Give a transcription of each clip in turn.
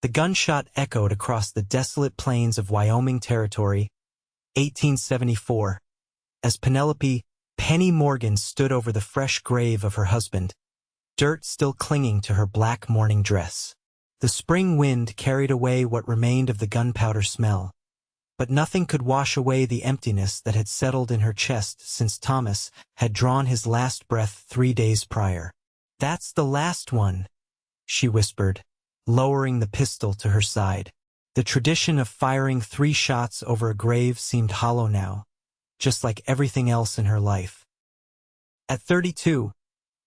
The gunshot echoed across the desolate plains of Wyoming Territory, 1874, as Penny Morgan stood over the fresh grave of her husband, dirt still clinging to her black mourning dress. The spring wind carried away what remained of the gunpowder smell, but nothing could wash away the emptiness that had settled in her chest since Thomas had drawn his last breath 3 days prior. "That's the last one," she whispered, lowering the pistol to her side. The tradition of firing 3 shots over a grave seemed hollow now, just like everything else in her life. At 32,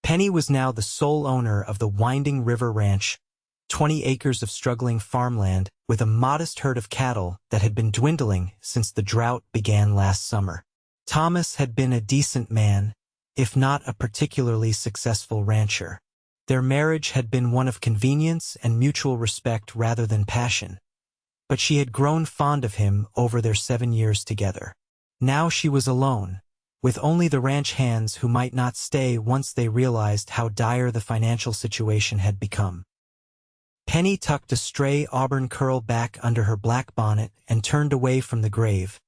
Penny was now the sole owner of the Winding River Ranch, 20 acres of struggling farmland with a modest herd of cattle that had been dwindling since the drought began last summer. Thomas had been a decent man, if not a particularly successful rancher. Their marriage had been one of convenience and mutual respect rather than passion, but she had grown fond of him over their 7 years together. Now she was alone, with only the ranch hands who might not stay once they realized how dire the financial situation had become. Penny tucked a stray auburn curl back under her black bonnet and turned away from the grave,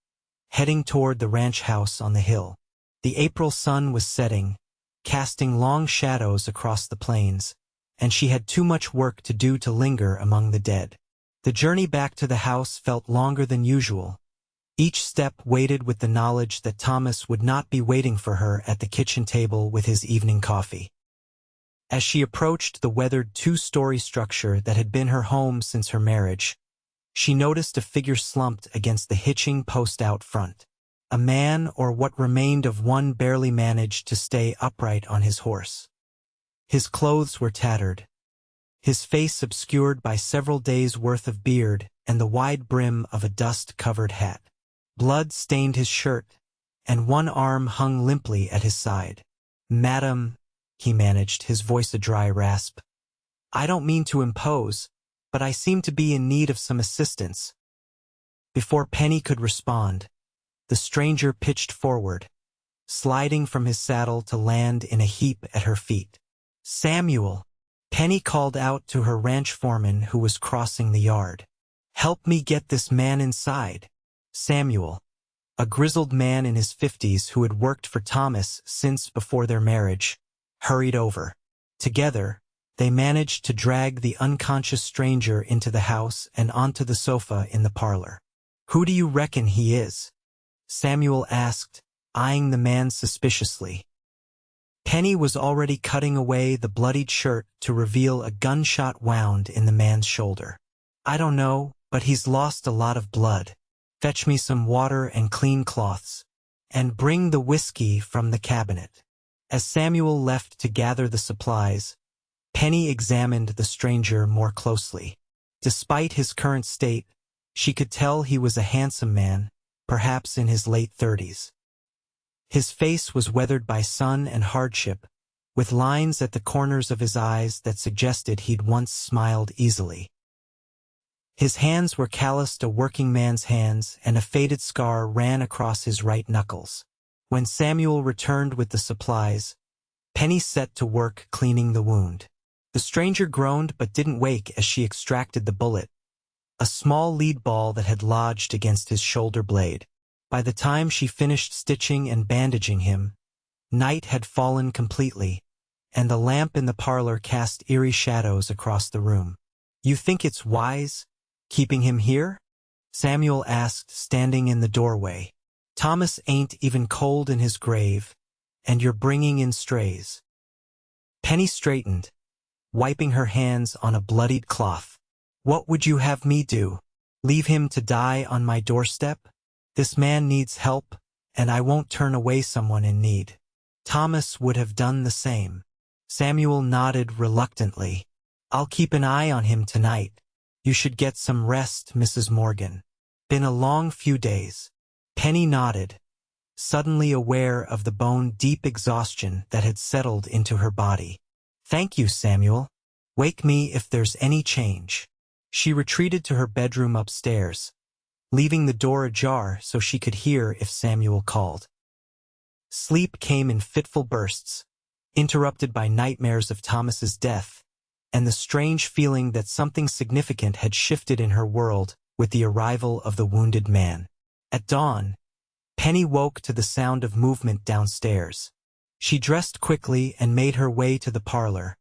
heading toward the ranch house on the hill. The April sun was setting, casting long shadows across the plains, and she had too much work to do to linger among the dead. The journey back to the house felt longer than usual, each step weighted with the knowledge that Thomas would not be waiting for her at the kitchen table with his evening coffee. As she approached the weathered 2-story structure that had been her home since her marriage, she noticed a figure slumped against the hitching post out front. A man, or what remained of one, barely managed to stay upright on his horse. His clothes were tattered, his face obscured by several days' worth of beard and the wide brim of a dust-covered hat. Blood stained his shirt, and one arm hung limply at his side. "Madam," he managed, his voice a dry rasp, "I don't mean to impose, but I seem to be in need of some assistance." Before Penny could respond, the stranger pitched forward, sliding from his saddle to land in a heap at her feet. "Samuel!" Penny called out to her ranch foreman who was crossing the yard. "Help me get this man inside." Samuel, a grizzled man in his 50s who had worked for Thomas since before their marriage, hurried over. Together, they managed to drag the unconscious stranger into the house and onto the sofa in the parlor. "Who do you reckon he is?" Samuel asked, eyeing the man suspiciously. Penny was already cutting away the bloodied shirt to reveal a gunshot wound in the man's shoulder. "I don't know, but he's lost a lot of blood. Fetch me some water and clean cloths, and bring the whiskey from the cabinet." As Samuel left to gather the supplies, Penny examined the stranger more closely. Despite his current state, she could tell he was a handsome man, perhaps in his late 30s. His face was weathered by sun and hardship, with lines at the corners of his eyes that suggested he'd once smiled easily. His hands were calloused, a working man's hands, and a faded scar ran across his right knuckles. When Samuel returned with the supplies, Penny set to work cleaning the wound. The stranger groaned but didn't wake as she extracted the bullet, a small lead ball that had lodged against his shoulder blade. By the time she finished stitching and bandaging him, night had fallen completely, and the lamp in the parlor cast eerie shadows across the room. "You think it's wise, keeping him here?" Samuel asked, standing in the doorway. "Thomas ain't even cold in his grave, and you're bringing in strays." Penny straightened, wiping her hands on a bloodied cloth. "What would you have me do? Leave him to die on my doorstep? This man needs help, and I won't turn away someone in need." Thomas would have done the same. Samuel nodded reluctantly. "I'll keep an eye on him tonight. You should get some rest, Mrs. Morgan. Been a long few days." Penny nodded, suddenly aware of the bone-deep exhaustion that had settled into her body. "Thank you, Samuel. Wake me if there's any change." She retreated to her bedroom upstairs, leaving the door ajar so she could hear if Samuel called. Sleep came in fitful bursts, interrupted by nightmares of Thomas's death and the strange feeling that something significant had shifted in her world with the arrival of the wounded man. At dawn, Penny woke to the sound of movement downstairs. She dressed quickly and made her way to the parlor,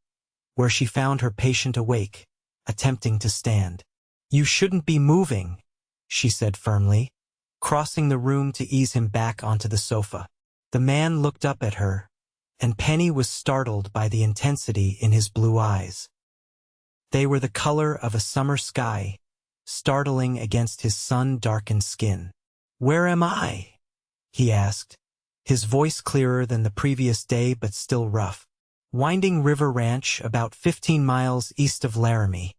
where she found her patient awake, attempting to stand. "You shouldn't be moving," she said firmly, crossing the room to ease him back onto the sofa. The man looked up at her, and Penny was startled by the intensity in his blue eyes. They were the color of a summer sky, startling against his sun-darkened skin. "Where am I?" he asked, his voice clearer than the previous day but still rough. "Winding River Ranch, about 15 miles east of Laramie,"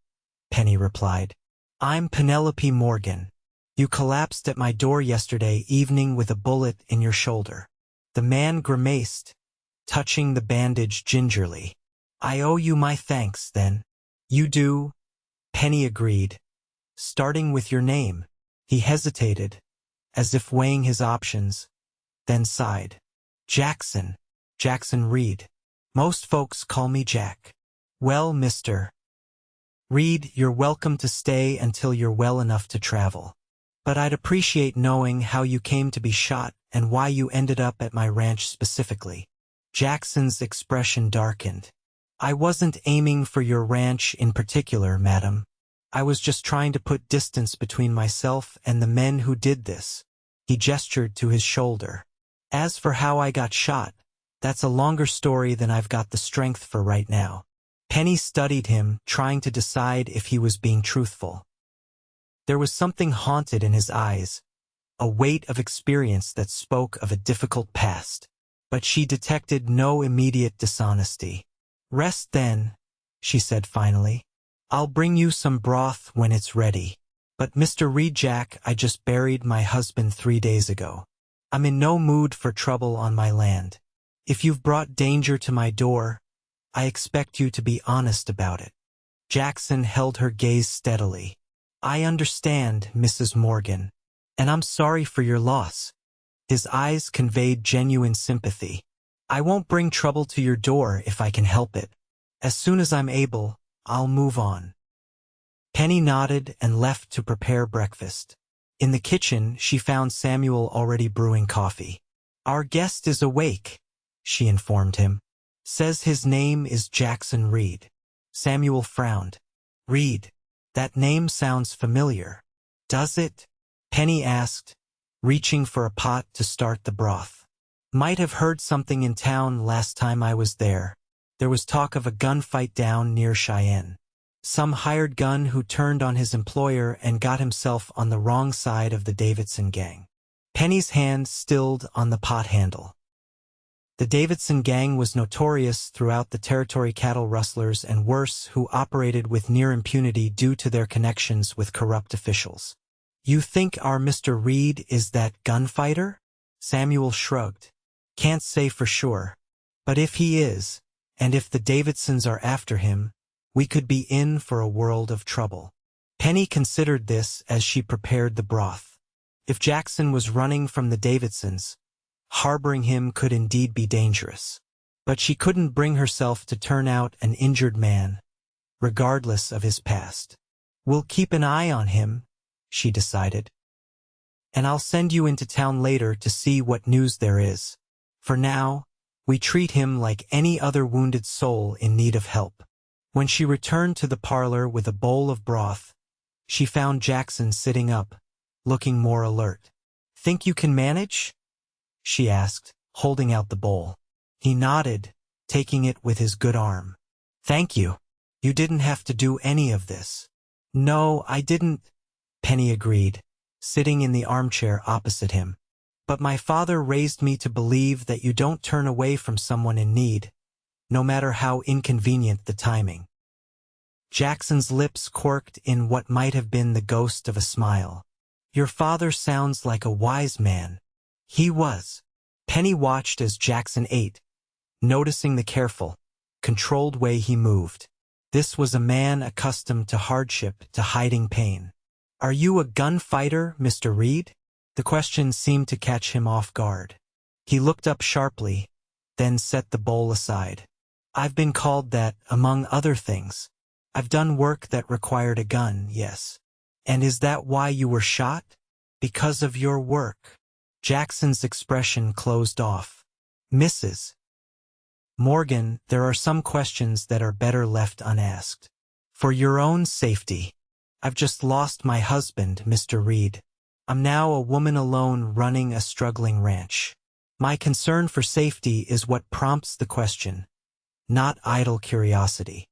Penny replied. "I'm Penelope Morgan. You collapsed at my door yesterday evening with a bullet in your shoulder." The man grimaced, touching the bandage gingerly. "I owe you my thanks, then." "You do," Penny agreed. "Starting with your name." He hesitated, as if weighing his options, then sighed. "Jackson. Jackson Reed. Most folks call me Jack." "Well, Mr. Reed, you're welcome to stay until you're well enough to travel. But I'd appreciate knowing how you came to be shot and why you ended up at my ranch specifically." Jackson's expression darkened. "I wasn't aiming for your ranch in particular, madam. I was just trying to put distance between myself and the men who did this." He gestured to his shoulder. "As for how I got shot, that's a longer story than I've got the strength for right now." Penny studied him, trying to decide if he was being truthful. There was something haunted in his eyes, a weight of experience that spoke of a difficult past. But she detected no immediate dishonesty. "Rest then," she said finally. "I'll bring you some broth when it's ready. But Mr. Reed, Jack, I just buried my husband 3 days ago. I'm in no mood for trouble on my land. If you've brought danger to my door, I expect you to be honest about it." Jackson held her gaze steadily. "I understand, Mrs. Morgan, and I'm sorry for your loss." His eyes conveyed genuine sympathy. "I won't bring trouble to your door if I can help it. As soon as I'm able, I'll move on." Penny nodded and left to prepare breakfast. In the kitchen, she found Samuel already brewing coffee. "Our guest is awake," she informed him. "Says his name is Jackson Reed." Samuel frowned. "Reed. That name sounds familiar." "Does it?" Penny asked, reaching for a pot to start the broth. "Might have heard something in town last time I was there. There was talk of a gunfight down near Cheyenne. Some hired gun who turned on his employer and got himself on the wrong side of the Davidson gang." Penny's hand stilled on the pot handle. The Davidson gang was notorious throughout the territory, cattle rustlers and worse who operated with near impunity due to their connections with corrupt officials. "You think our Mr. Reed is that gunfighter?" Samuel shrugged. "Can't say for sure. But if he is, and if the Davidsons are after him, we could be in for a world of trouble." Penny considered this as she prepared the broth. If Jackson was running from the Davidsons, harboring him could indeed be dangerous. But she couldn't bring herself to turn out an injured man, regardless of his past. "We'll keep an eye on him," she decided. "And I'll send you into town later to see what news there is. For now, we treat him like any other wounded soul in need of help." When she returned to the parlor with a bowl of broth, she found Jackson sitting up, looking more alert. "Think you can manage?" she asked, holding out the bowl. He nodded, taking it with his good arm. "Thank you. You didn't have to do any of this." "No, I didn't," Penny agreed, sitting in the armchair opposite him. "But my father raised me to believe that you don't turn away from someone in need, no matter how inconvenient the timing." Jackson's lips quirked in what might have been the ghost of a smile. "Your father sounds like a wise man." He was. Penny watched as Jackson ate, noticing the careful, controlled way he moved. This was a man accustomed to hardship, to hiding pain. "Are you a gunfighter, Mr. Reed?" The question seemed to catch him off guard. He looked up sharply, then set the bowl aside. "I've been called that, among other things." I've done work that required a gun, yes. And is that why you were shot? Because of your work. Jackson's expression closed off. Mrs. Morgan, there are some questions that are better left unasked. For your own safety. I've just lost my husband, Mr. Reed. I'm now a woman alone running a struggling ranch. My concern for safety is what prompts the question, not idle curiosity.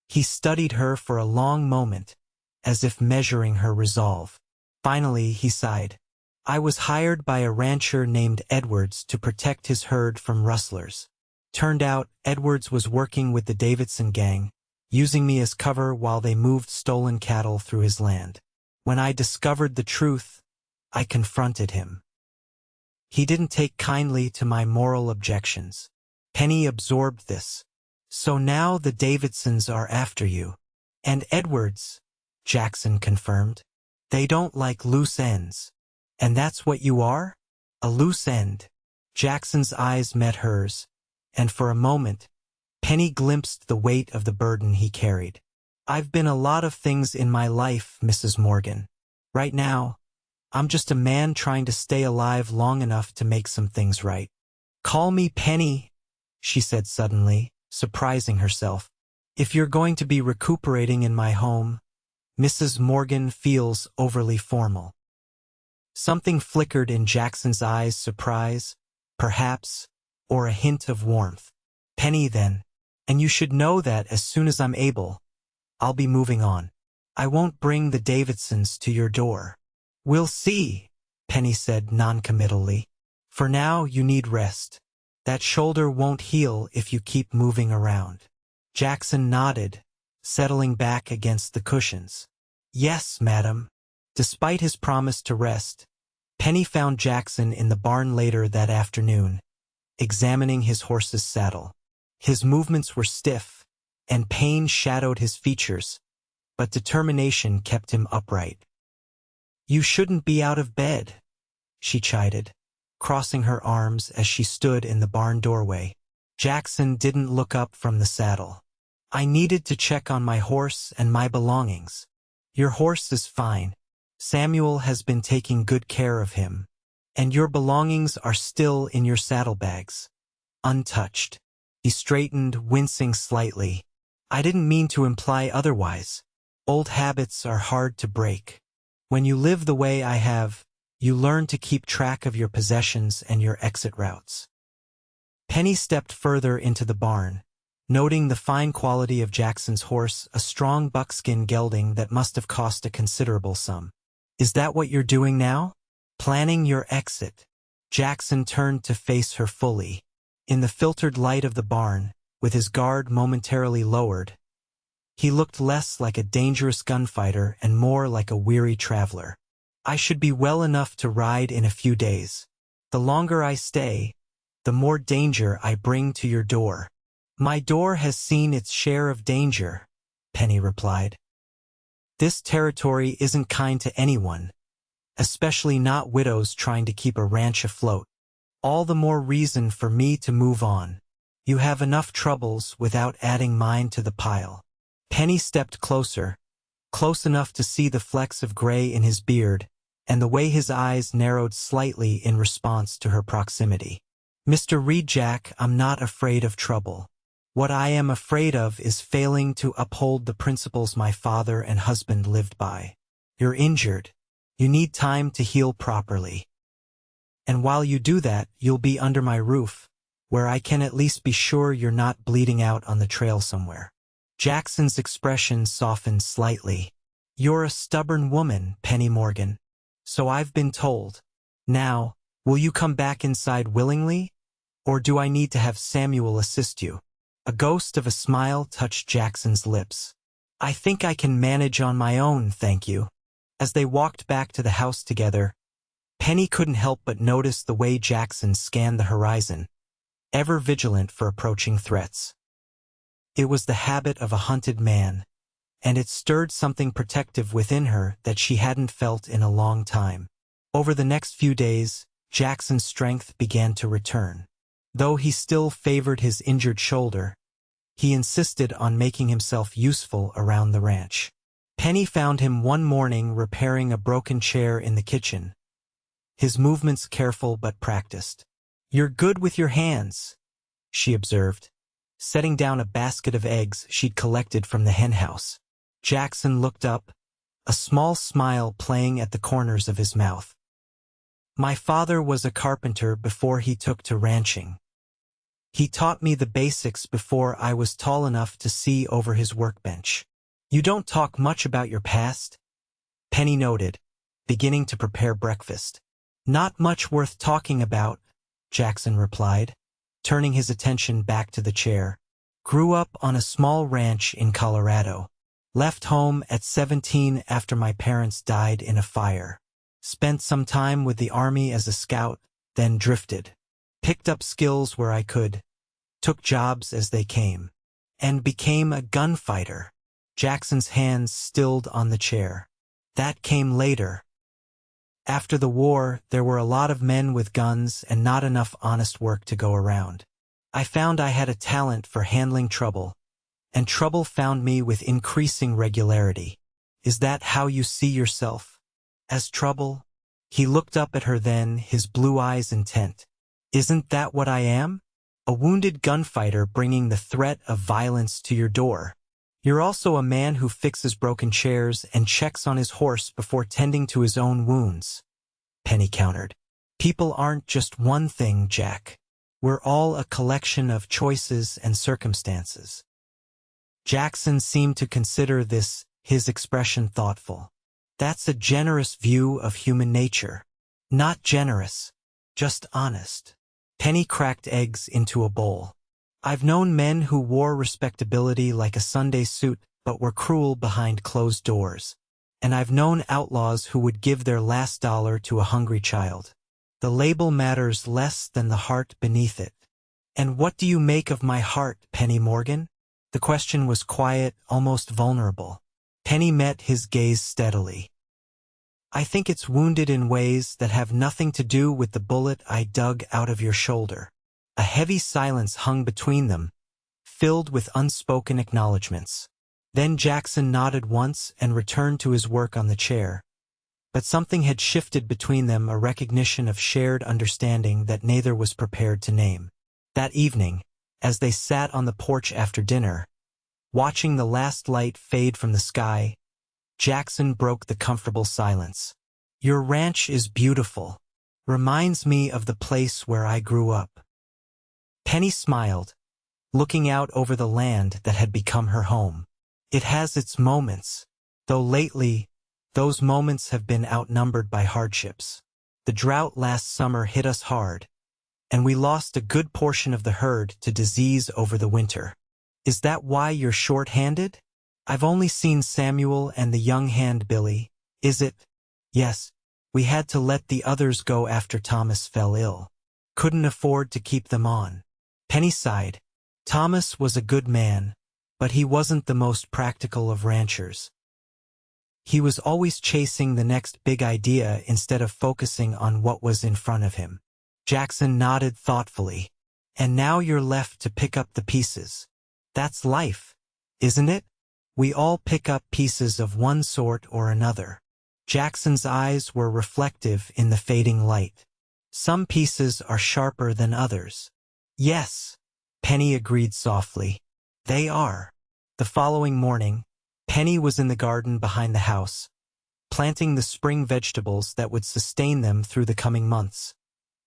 He studied her for a long moment, as if measuring her resolve. Finally, he sighed. I was hired by a rancher named Edwards to protect his herd from rustlers. Turned out, Edwards was working with the Davidson gang, using me as cover while they moved stolen cattle through his land. When I discovered the truth, I confronted him. He didn't take kindly to my moral objections. Penny absorbed this. So now the Davidsons are after you. And Edwards, Jackson confirmed. They don't like loose ends. And that's what you are? A loose end. Jackson's eyes met hers, and for a moment, Penny glimpsed the weight of the burden he carried. I've been a lot of things in my life, Mrs. Morgan. Right now, I'm just a man trying to stay alive long enough to make some things right. Call me Penny, she said suddenly, surprising herself. If you're going to be recuperating in my home, Mrs. Morgan feels overly formal. Something flickered in Jackson's eyes, surprise, perhaps, or a hint of warmth. Penny, then, and you should know that as soon as I'm able, I'll be moving on. I won't bring the Davidsons to your door. We'll see, Penny said noncommittally. For now, you need rest. That shoulder won't heal if you keep moving around. Jackson nodded, settling back against the cushions. Yes, madam. Despite his promise to rest, Penny found Jackson in the barn later that afternoon, examining his horse's saddle. His movements were stiff, and pain shadowed his features, but determination kept him upright. You shouldn't be out of bed, she chided, crossing her arms as she stood in the barn doorway. Jackson didn't look up from the saddle. I needed to check on my horse and my belongings. Your horse is fine. Samuel has been taking good care of him. And your belongings are still in your saddlebags, untouched. He straightened, wincing slightly. I didn't mean to imply otherwise. Old habits are hard to break. When you live the way I have, you learn to keep track of your possessions and your exit routes. Penny stepped further into the barn, noting the fine quality of Jackson's horse, a strong buckskin gelding that must have cost a considerable sum. Is that what you're doing now? Planning your exit. Jackson turned to face her fully. In the filtered light of the barn, with his guard momentarily lowered, he looked less like a dangerous gunfighter and more like a weary traveler. I should be well enough to ride in a few days. The longer I stay, the more danger I bring to your door. My door has seen its share of danger, Penny replied. This territory isn't kind to anyone, especially not widows trying to keep a ranch afloat. All the more reason for me to move on. You have enough troubles without adding mine to the pile. Penny stepped closer, close enough to see the flecks of gray in his beard and the way his eyes narrowed slightly in response to her proximity. Mr. Reed, Jack, I'm not afraid of trouble. What I am afraid of is failing to uphold the principles my father and husband lived by. You're injured. You need time to heal properly. And while you do that, you'll be under my roof, where I can at least be sure you're not bleeding out on the trail somewhere. Jackson's expression softened slightly. You're a stubborn woman, Penny Morgan. So I've been told. Now, will you come back inside willingly? Or do I need to have Samuel assist you? A ghost of a smile touched Jackson's lips. I think I can manage on my own, thank you. As they walked back to the house together, Penny couldn't help but notice the way Jackson scanned the horizon, ever vigilant for approaching threats. It was the habit of a hunted man, and it stirred something protective within her that she hadn't felt in a long time. Over the next few days, Jackson's strength began to return. Though he still favored his injured shoulder, He insisted on making himself useful around the ranch. Penny found him one morning repairing a broken chair in the kitchen. His movements careful but practiced. "You're good with your hands," she observed, setting down a basket of eggs she'd collected from the henhouse. Jackson looked up, a small smile playing at the corners of his mouth. "My father was a carpenter before he took to ranching. He taught me the basics before I was tall enough to see over his workbench." "You don't talk much about your past?" Penny noted, beginning to prepare breakfast. "Not much worth talking about," Jackson replied, turning his attention back to the chair. "Grew up on a small ranch in Colorado. Left home at 17 after my parents died in a fire. Spent some time with the Army as a scout, then drifted. Picked up skills where I could, took jobs as they came, and became a gunfighter." Jackson's hands stilled on the chair. "That came later. After the war, there were a lot of men with guns and not enough honest work to go around. I found I had a talent for handling trouble, and trouble found me with increasing regularity." "Is that how you see yourself? As trouble?" He looked up at her then, his blue eyes intent. "Isn't that what I am? A wounded gunfighter bringing the threat of violence to your door. You're also a man who fixes broken chairs and checks on his horse before tending to his own wounds," Penny countered. "People aren't just one thing, Jack. We're all a collection of choices and circumstances." Jackson seemed to consider this, his expression thoughtful. "That's a generous view of human nature." "Not generous, just honest." Penny cracked eggs into a bowl. "I've known men who wore respectability like a Sunday suit but were cruel behind closed doors. And I've known outlaws who would give their last dollar to a hungry child. The label matters less than the heart beneath it." "And what do you make of my heart, Penny Morgan?" The question was quiet, almost vulnerable. Penny met his gaze steadily. "I think it's wounded in ways that have nothing to do with the bullet I dug out of your shoulder." A heavy silence hung between them, filled with unspoken acknowledgments. Then Jackson nodded once and returned to his work on the chair. But something had shifted between them, a recognition of shared understanding that neither was prepared to name. That evening, as they sat on the porch after dinner, watching the last light fade from the sky, Jackson broke the comfortable silence. "Your ranch is beautiful. Reminds me of the place where I grew up." Penny smiled, looking out over the land that had become her home. "It has its moments, though lately, those moments have been outnumbered by hardships. The drought last summer hit us hard, and we lost a good portion of the herd to disease over the winter." "Is that why you're short-handed?" "I've only seen Samuel and the young hand Billy." "Is it?" "Yes. We had to let the others go after Thomas fell ill. Couldn't afford to keep them on." Penny sighed. Thomas was a good man, but he wasn't the most practical of ranchers. He was always chasing the next big idea instead of focusing on what was in front of him. Jackson nodded thoughtfully. "And now you're left to pick up the pieces. That's life, isn't it? We all pick up pieces of one sort or another." Jackson's eyes were reflective in the fading light. "Some pieces are sharper than others." "Yes," Penny agreed softly. "They are." The following morning, Penny was in the garden behind the house, planting the spring vegetables that would sustain them through the coming months,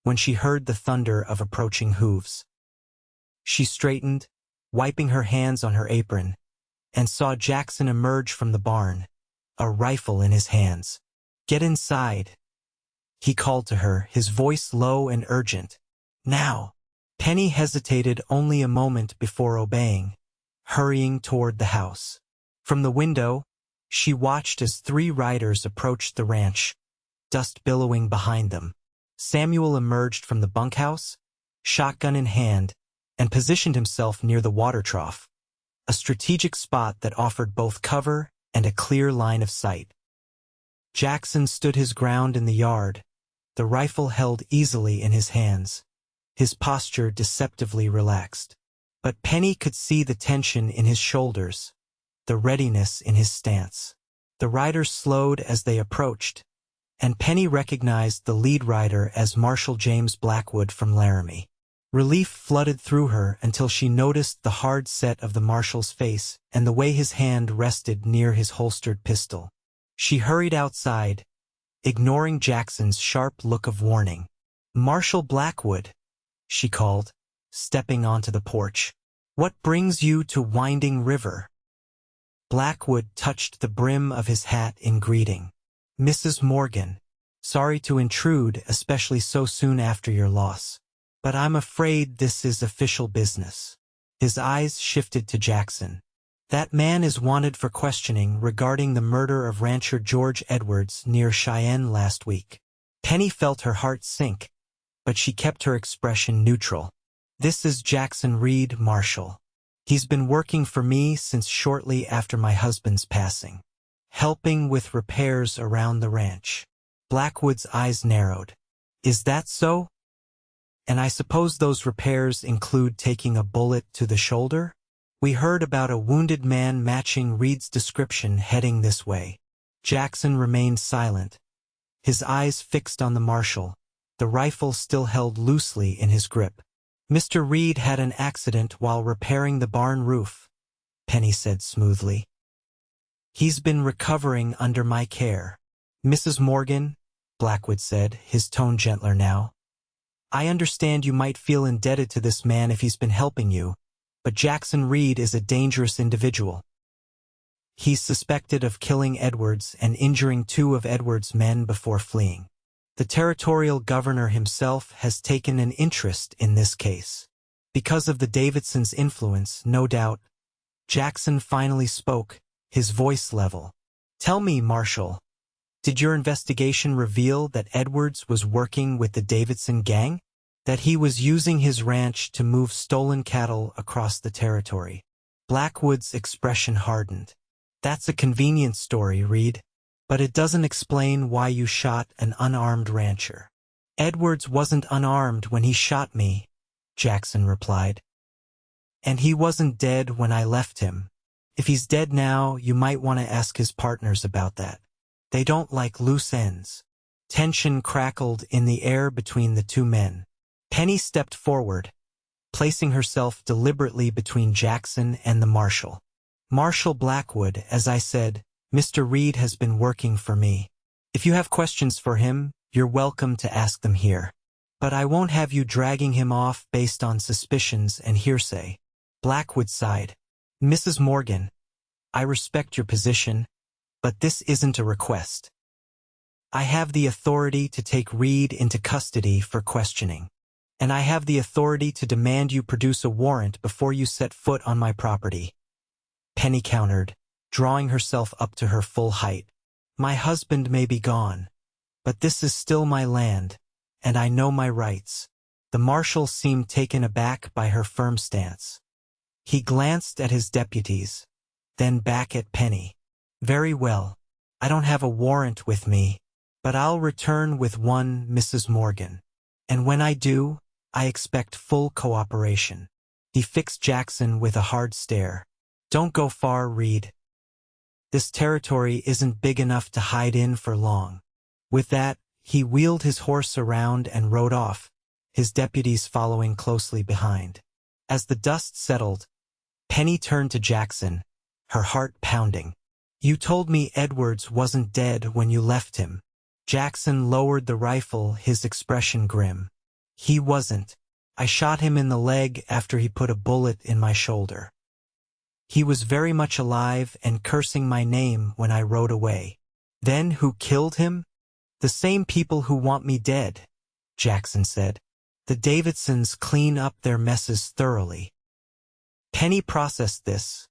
when she heard the thunder of approaching hooves. She straightened, wiping her hands on her apron, and saw Jackson emerge from the barn, a rifle in his hands. "Get inside," he called to her, his voice low and urgent. "Now." Penny hesitated only a moment before obeying, hurrying toward the house. From the window, she watched as 3 riders approached the ranch, dust billowing behind them. Samuel emerged from the bunkhouse, shotgun in hand, and positioned himself near the water trough, a strategic spot that offered both cover and a clear line of sight. Jackson stood his ground in the yard, the rifle held easily in his hands, his posture deceptively relaxed. But Penny could see the tension in his shoulders, the readiness in his stance. The riders slowed as they approached, and Penny recognized the lead rider as Marshal James Blackwood from Laramie. Relief flooded through her until she noticed the hard set of the marshal's face and the way his hand rested near his holstered pistol. She hurried outside, ignoring Jackson's sharp look of warning. "Marshal Blackwood," she called, stepping onto the porch. "What brings you to Winding River?" Blackwood touched the brim of his hat in greeting. "Mrs. Morgan, sorry to intrude, especially so soon after your loss. But I'm afraid this is official business." His eyes shifted to Jackson. "That man is wanted for questioning regarding the murder of rancher George Edwards near Cheyenne last week." Penny felt her heart sink, but she kept her expression neutral. "This is Jackson Reed, Marshal. He's been working for me since shortly after my husband's passing, helping with repairs around the ranch." Blackwood's eyes narrowed. "Is that so? And I suppose those repairs include taking a bullet to the shoulder? We heard about a wounded man matching Reed's description heading this way." Jackson remained silent, his eyes fixed on the marshal, the rifle still held loosely in his grip. "Mr. Reed had an accident while repairing the barn roof," Penny said smoothly. "He's been recovering under my care." "Mrs. Morgan," Blackwood said, his tone gentler now, "I understand you might feel indebted to this man if he's been helping you, but Jackson Reed is a dangerous individual. He's suspected of killing Edwards and injuring 2 of Edwards' men before fleeing. The territorial governor himself has taken an interest in this case. Because of the Davidson's influence, no doubt." Jackson finally spoke, his voice level. "Tell me, Marshal, did your investigation reveal that Edwards was working with the Davidson gang? That he was using his ranch to move stolen cattle across the territory?" Blackwood's expression hardened. "That's a convenient story, Reed. But it doesn't explain why you shot an unarmed rancher." "Edwards wasn't unarmed when he shot me," Jackson replied. "And he wasn't dead when I left him. If he's dead now, you might want to ask his partners about that. They don't like loose ends." Tension crackled in the air between the 2 men. Penny stepped forward, placing herself deliberately between Jackson and the marshal. "Marshal Blackwood, as I said, Mr. Reed has been working for me. If you have questions for him, you're welcome to ask them here. But I won't have you dragging him off based on suspicions and hearsay." Blackwood sighed. "Mrs. Morgan, I respect your position, but this isn't a request. I have the authority to take Reed into custody for questioning. And I have the authority to demand you produce a warrant before you set foot on my property." Penny countered, drawing herself up to her full height. "My husband may be gone, but this is still my land, and I know my rights." The marshal seemed taken aback by her firm stance. He glanced at his deputies, then back at Penny. "Very well. I don't have a warrant with me, but I'll return with one, Mrs. Morgan. And when I do, I expect full cooperation." He fixed Jackson with a hard stare. "Don't go far, Reed. This territory isn't big enough to hide in for long." With that, he wheeled his horse around and rode off, his deputies following closely behind. As the dust settled, Penny turned to Jackson, her heart pounding. "You told me Edwards wasn't dead when you left him." Jackson lowered the rifle, his expression grim. "He wasn't. I shot him in the leg after he put a bullet in my shoulder. He was very much alive and cursing my name when I rode away." "Then who killed him?" "The same people who want me dead," Jackson said. "The Davidsons clean up their messes thoroughly." Penny processed this,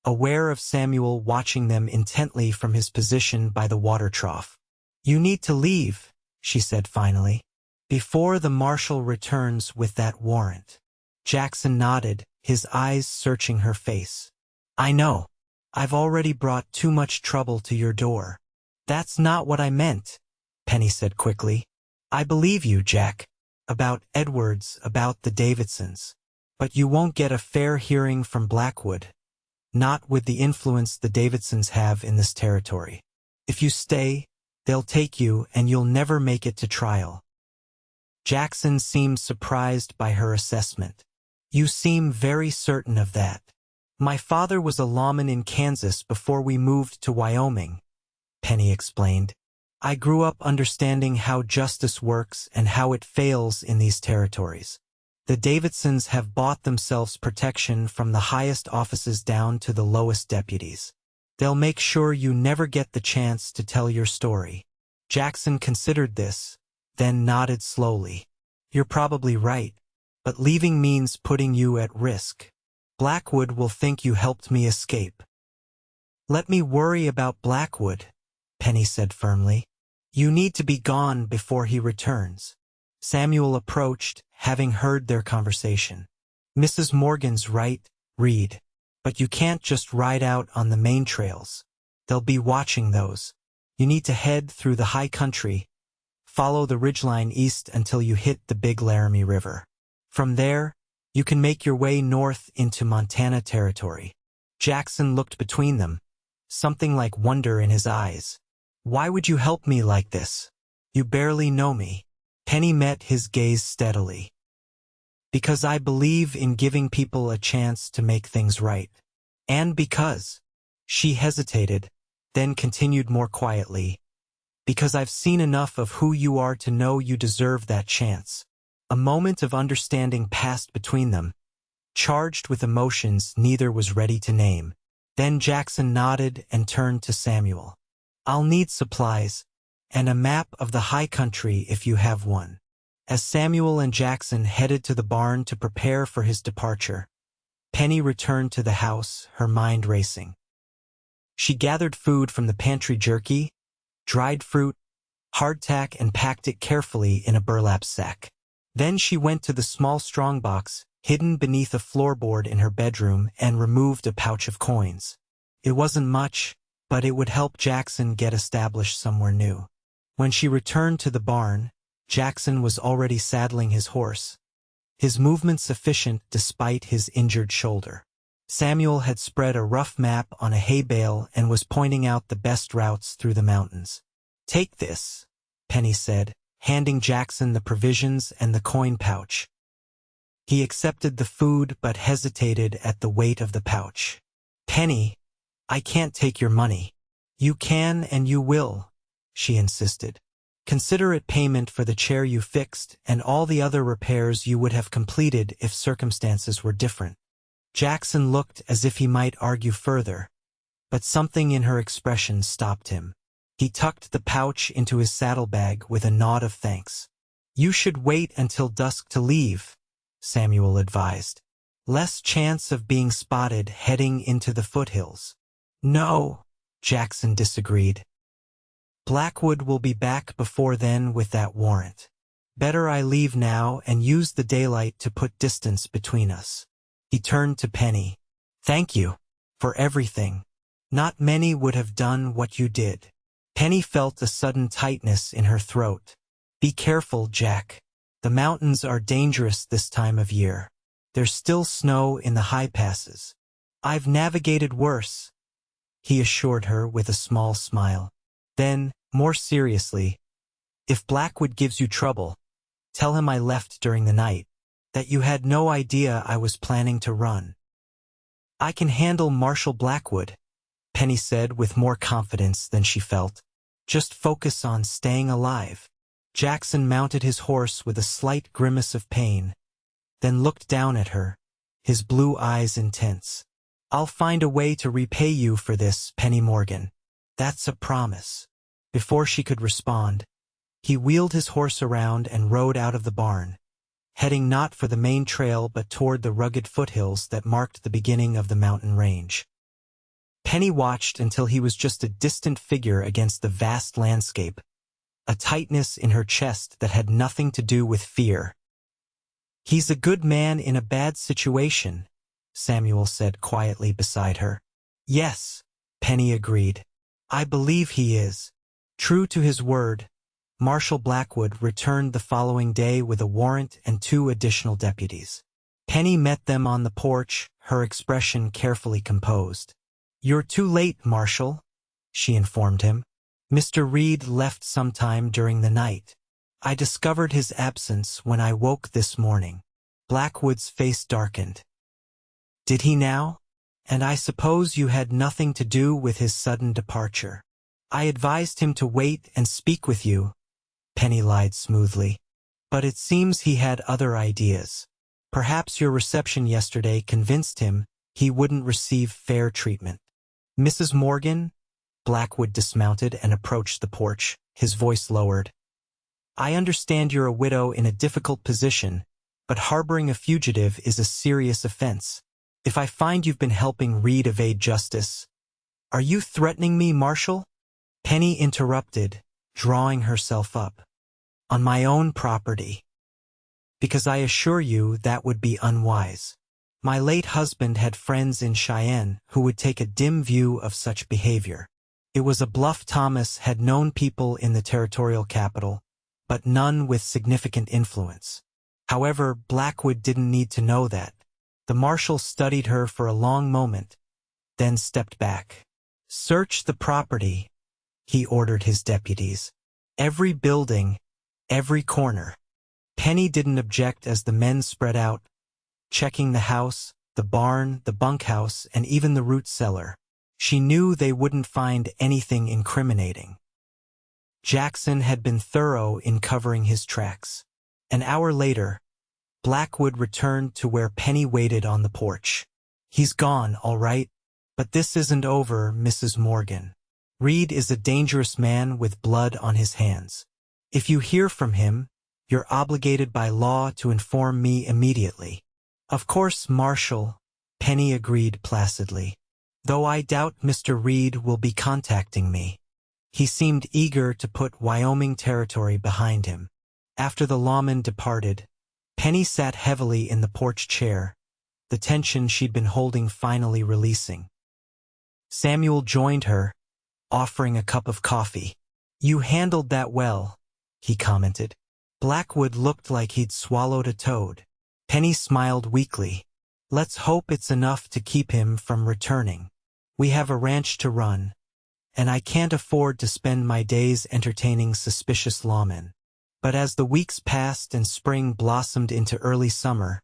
aware of Samuel watching them intently from his position by the water trough. "You need to leave," she said finally, "before the marshal returns with that warrant." Jackson nodded, his eyes searching her face. "I know. I've already brought too much trouble to your door." "That's not what I meant," Penny said quickly. "I believe you, Jack. About Edwards, about the Davidsons. But you won't get a fair hearing from Blackwood, not with the influence the Davidsons have in this territory. If you stay, they'll take you and you'll never make it to trial. Jackson seemed surprised by her assessment. You seem very certain of that. My father was a lawman in Kansas before we moved to Wyoming, Penny explained. I grew up understanding how justice works and how it fails in these territories. The Davidsons have bought themselves protection from the highest offices down to the lowest deputies. They'll make sure you never get the chance to tell your story. Jackson considered this, then nodded slowly. You're probably right, but leaving means putting you at risk. Blackwood will think you helped me escape. Let me worry about Blackwood, Penny said firmly. You need to be gone before he returns. Samuel approached, having heard their conversation. Mrs. Morgan's right, Reed. But you can't just ride out on the main trails. They'll be watching those. You need to head through the high country, follow the ridgeline east until you hit the Big Laramie River. From there, you can make your way north into Montana Territory. Jackson looked between them, something like wonder in his eyes. Why would you help me like this? You barely know me. Penny met his gaze steadily. Because I believe in giving people a chance to make things right. And because. She hesitated, then continued more quietly. Because I've seen enough of who you are to know you deserve that chance. A moment of understanding passed between them, charged with emotions neither was ready to name. Then Jackson nodded and turned to Samuel. I'll need supplies, and a map of the high country if you have one. As Samuel and Jackson headed to the barn to prepare for his departure, Penny returned to the house, her mind racing. She gathered food from the pantry: jerky, dried fruit, hardtack, and packed it carefully in a burlap sack. Then she went to the small strongbox, hidden beneath a floorboard in her bedroom, and removed a pouch of coins. It wasn't much, but it would help Jackson get established somewhere new. When she returned to the barn, Jackson was already saddling his horse, his movements efficient despite his injured shoulder. Samuel had spread a rough map on a hay bale and was pointing out the best routes through the mountains. Take this, Penny said, handing Jackson the provisions and the coin pouch. He accepted the food but hesitated at the weight of the pouch. Penny, I can't take your money. You can and you will, she insisted. Consider it payment for the chair you fixed and all the other repairs you would have completed if circumstances were different. Jackson looked as if he might argue further, but something in her expression stopped him. He tucked the pouch into his saddlebag with a nod of thanks. You should wait until dusk to leave, Samuel advised. Less chance of being spotted heading into the foothills. No, Jackson disagreed. Blackwood will be back before then with that warrant. Better I leave now and use the daylight to put distance between us. He turned to Penny. Thank you for everything. Not many would have done what you did. Penny felt a sudden tightness in her throat. Be careful, Jack. The mountains are dangerous this time of year. There's still snow in the high passes. I've navigated worse, he assured her with a small smile. Then, more seriously, if Blackwood gives you trouble, tell him I left during the night, that you had no idea I was planning to run. I can handle Marshal Blackwood, Penny said with more confidence than she felt. Just focus on staying alive. Jackson mounted his horse with a slight grimace of pain, then looked down at her, his blue eyes intense. I'll find a way to repay you for this, Penny Morgan. That's a promise. Before she could respond, he wheeled his horse around and rode out of the barn, heading not for the main trail but toward the rugged foothills that marked the beginning of the mountain range. Penny watched until he was just a distant figure against the vast landscape, a tightness in her chest that had nothing to do with fear. He's a good man in a bad situation, Samuel said quietly beside her. Yes, Penny agreed. I believe he is. True to his word, Marshal Blackwood returned the following day with a warrant and 2 additional deputies. Penny met them on the porch, her expression carefully composed. "You're too late, Marshall," she informed him. "Mr. Reed left sometime during the night. I discovered his absence when I woke this morning." Blackwood's face darkened. "Did he now? And I suppose you had nothing to do with his sudden departure." "I advised him to wait and speak with you," Penny lied smoothly. "But it seems he had other ideas. Perhaps your reception yesterday convinced him he wouldn't receive fair treatment." "Mrs. Morgan?" Blackwood dismounted and approached the porch, his voice lowered. "I understand you're a widow in a difficult position, but harboring a fugitive is a serious offense. If I find you've been helping Reed evade justice—" "Are you threatening me, Marshall?" Penny interrupted, drawing herself up. "On my own property. Because I assure you that would be unwise. My late husband had friends in Cheyenne who would take a dim view of such behavior. It was a bluff. Thomas had known people in the territorial capital, but none with significant influence. However, Blackwood didn't need to know that." The marshal studied her for a long moment, then stepped back. "Search the property," he ordered his deputies. "Every building, every corner." Penny didn't object as the men spread out, checking the house, the barn, the bunkhouse, and even the root cellar. She knew they wouldn't find anything incriminating. Jackson had been thorough in covering his tracks. An hour later, Blackwood returned to where Penny waited on the porch. "He's gone, all right. But this isn't over, Mrs. Morgan. Reed is a dangerous man with blood on his hands. If you hear from him, you're obligated by law to inform me immediately." "Of course, Marshal," Penny agreed placidly. "Though I doubt Mr. Reed will be contacting me." He seemed eager to put Wyoming Territory behind him. After the lawman departed, Penny sat heavily in the porch chair, the tension she'd been holding finally releasing. Samuel joined her, offering a cup of coffee. "You handled that well," he commented. Blackwood looked like he'd swallowed a toad. Penny smiled weakly. "Let's hope it's enough to keep him from returning. We have a ranch to run, and I can't afford to spend my days entertaining suspicious lawmen." But as the weeks passed and spring blossomed into early summer,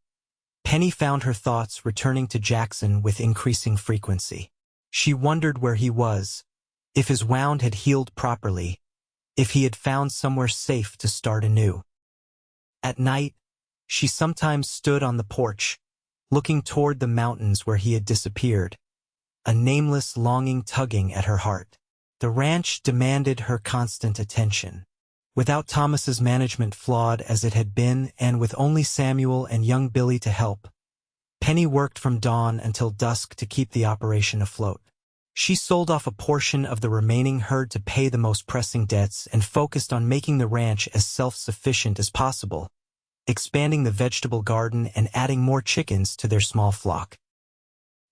Penny found her thoughts returning to Jackson with increasing frequency. She wondered where he was, if his wound had healed properly, if he had found somewhere safe to start anew. At night, she sometimes stood on the porch, looking toward the mountains where he had disappeared, a nameless longing tugging at her heart. The ranch demanded her constant attention. Without Thomas's management flawed as it had been, and with only Samuel and young Billy to help, Penny worked from dawn until dusk to keep the operation afloat. She sold off a portion of the remaining herd to pay the most pressing debts and focused on making the ranch as self-sufficient as possible, expanding the vegetable garden and adding more chickens to their small flock.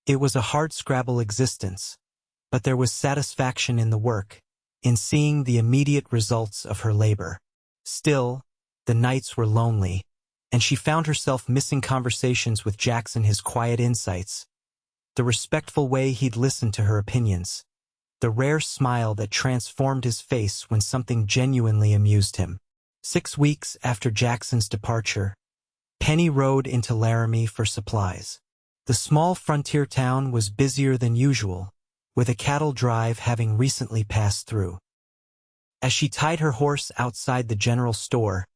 It was a hardscrabble existence, but there was satisfaction in the work, in seeing the immediate results of her labor. Still, the nights were lonely, and she found herself missing conversations with Jackson, his quiet insights, the respectful way he'd listened to her opinions, the rare smile that transformed his face when something genuinely amused him. 6 weeks after Jackson's departure, Penny rode into Laramie for supplies. The small frontier town was busier than usual, with a cattle drive having recently passed through. As she tied her horse outside the general store,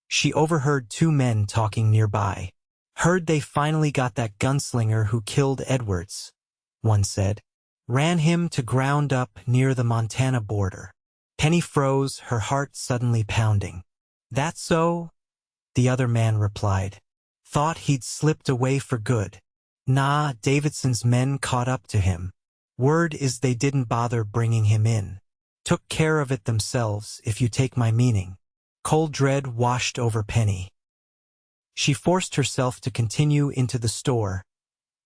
she overheard 2 men talking nearby. "Heard they finally got that gunslinger who killed Edwards," one said. "Ran him to ground up near the Montana border." Penny froze, her heart suddenly pounding. "That so?" the other man replied. "Thought he'd slipped away for good." "Nah, Davidson's men caught up to him. Word is they didn't bother bringing him in. Took care of it themselves, if you take my meaning." Cold dread washed over Penny. She forced herself to continue into the store,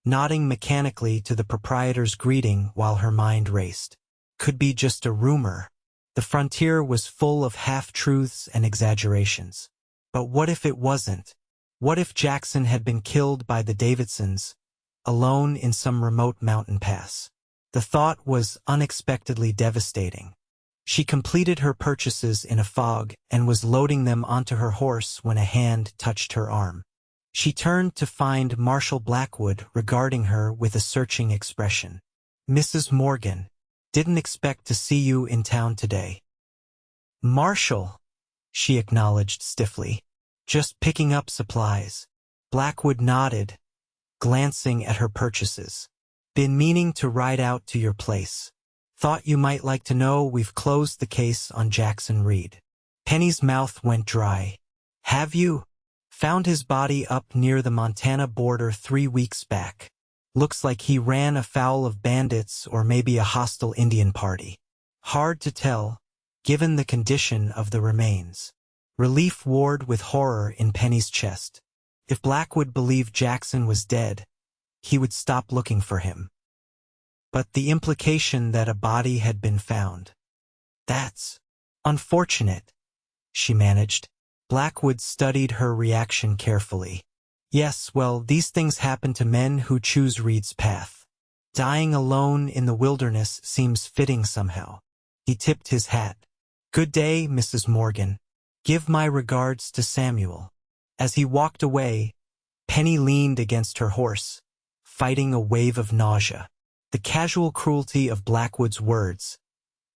nodding mechanically to the proprietor's greeting while her mind raced. Could be just a rumor. The frontier was full of half-truths and exaggerations. But what if it wasn't? What if Jackson had been killed by the Davidsons, alone in some remote mountain pass? The thought was unexpectedly devastating. She completed her purchases in a fog and was loading them onto her horse when a hand touched her arm. She turned to find Marshal Blackwood regarding her with a searching expression. "Mrs. Morgan, didn't expect to see you in town today." "Marshal," she acknowledged stiffly. "Just picking up supplies." Blackwood nodded, glancing at her purchases. "Been meaning to ride out to your place. Thought you might like to know we've closed the case on Jackson Reed." Penny's mouth went dry. "Have you? Found his body up near the Montana border 3 weeks back. Looks like he ran afoul of bandits or maybe a hostile Indian party. Hard to tell, given the condition of the remains." Relief warred with horror in Penny's chest. If Blackwood believed Jackson was dead, he would stop looking for him. But the implication that a body had been found. "That's unfortunate," she managed. Blackwood studied her reaction carefully. "Yes, well, these things happen to men who choose Reed's path. Dying alone in the wilderness seems fitting somehow." He tipped his hat. "Good day, Mrs. Morgan. Give my regards to Samuel." As he walked away, Penny leaned against her horse, fighting a wave of nausea. The casual cruelty of Blackwood's words,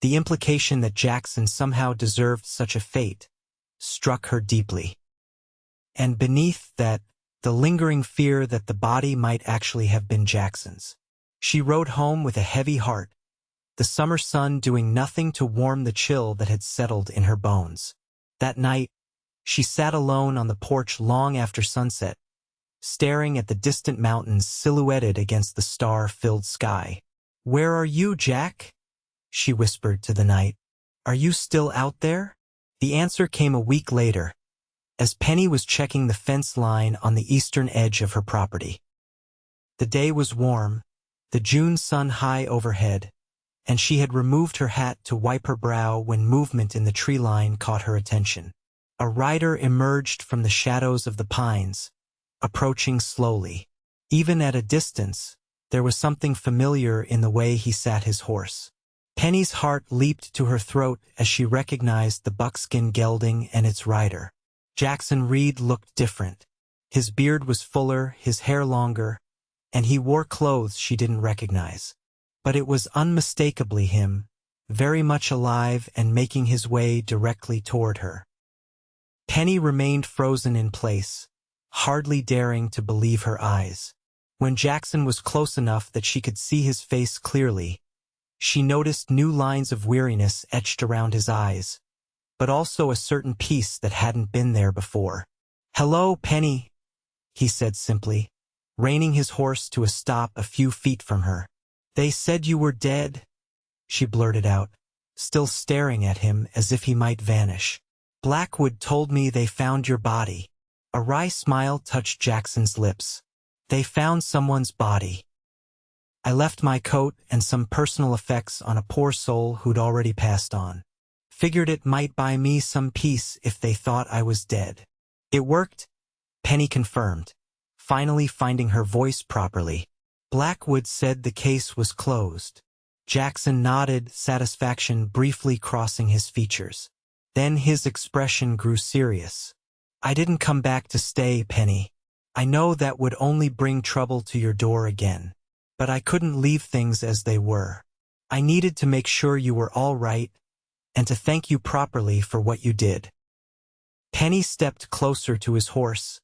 the implication that Jackson somehow deserved such a fate, struck her deeply. And beneath that, the lingering fear that the body might actually have been Jackson's. She rode home with a heavy heart, the summer sun doing nothing to warm the chill that had settled in her bones. That night, she sat alone on the porch long after sunset, staring at the distant mountains silhouetted against the star-filled sky. "Where are you, Jack?" she whispered to the night. "Are you still out there?" The answer came a week later, as Penny was checking the fence line on the eastern edge of her property. The day was warm, the June sun high overhead, and she had removed her hat to wipe her brow when movement in the tree line caught her attention. A rider emerged from the shadows of the pines, approaching slowly. Even at a distance, there was something familiar in the way he sat his horse. Penny's heart leaped to her throat as she recognized the buckskin gelding and its rider. Jackson Reed looked different. His beard was fuller, his hair longer, and he wore clothes she didn't recognize. But it was unmistakably him, very much alive and making his way directly toward her. Penny remained frozen in place, hardly daring to believe her eyes. When Jackson was close enough that she could see his face clearly, she noticed new lines of weariness etched around his eyes, but also a certain peace that hadn't been there before. "Hello, Penny," he said simply, reining his horse to a stop a few feet from her. "They said you were dead," she blurted out, still staring at him as if he might vanish. "Blackwood told me they found your body." A wry smile touched Jackson's lips. "They found someone's body. I left my coat and some personal effects on a poor soul who'd already passed on. Figured it might buy me some peace if they thought I was dead." "It worked," Penny confirmed, finally finding her voice properly. "Blackwood said the case was closed." Jackson nodded, satisfaction briefly crossing his features. Then his expression grew serious. "I didn't come back to stay, Penny. I know that would only bring trouble to your door again. But I couldn't leave things as they were. I needed to make sure you were all right, and to thank you properly for what you did." Penny stepped closer to his horse,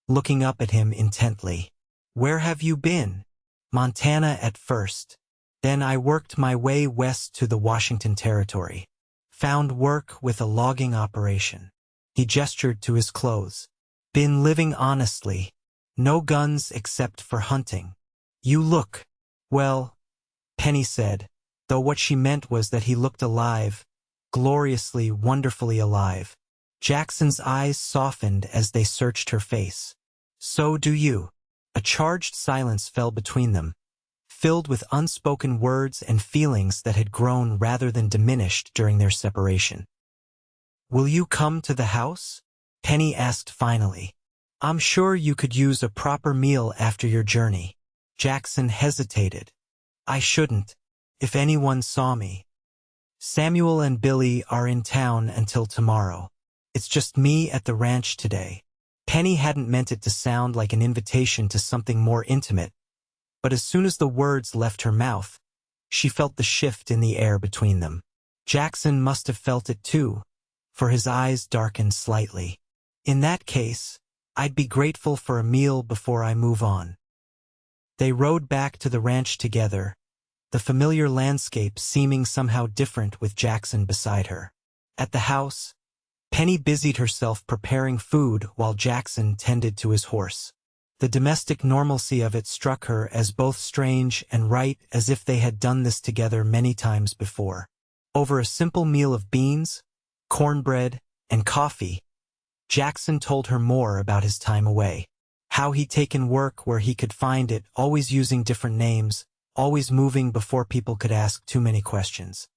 looking up at him intently. "Where have you been?" "Montana at first. Then I worked my way west to the Washington Territory. Found work with a logging operation." He gestured to his clothes. "Been living honestly. No guns except for hunting." "You look, well," Penny said, though what she meant was that he looked alive, gloriously, wonderfully alive. Jackson's eyes softened as they searched her face. "So do you." A charged silence fell between them, filled with unspoken words and feelings that had grown rather than diminished during their separation. "Will you come to the house?" Penny asked finally. I'm sure you could use a proper meal after your journey. Jackson hesitated. I shouldn't, if anyone saw me. Samuel and Billy are in town until tomorrow. It's just me at the ranch today. Penny hadn't meant it to sound like an invitation to something more intimate, but as soon as the words left her mouth, she felt the shift in the air between them. Jackson must have felt it too, for his eyes darkened slightly. In that case, I'd be grateful for a meal before I move on. They rode back to the ranch together, the familiar landscape seeming somehow different with Jackson beside her. At the house, Penny busied herself preparing food while Jackson tended to his horse. The domestic normalcy of it struck her as both strange and right, as if they had done this together many times before. Over a simple meal of beans, cornbread, and coffee, Jackson told her more about his time away. How he'd taken work where he could find it, always using different names, always moving before people could ask too many questions.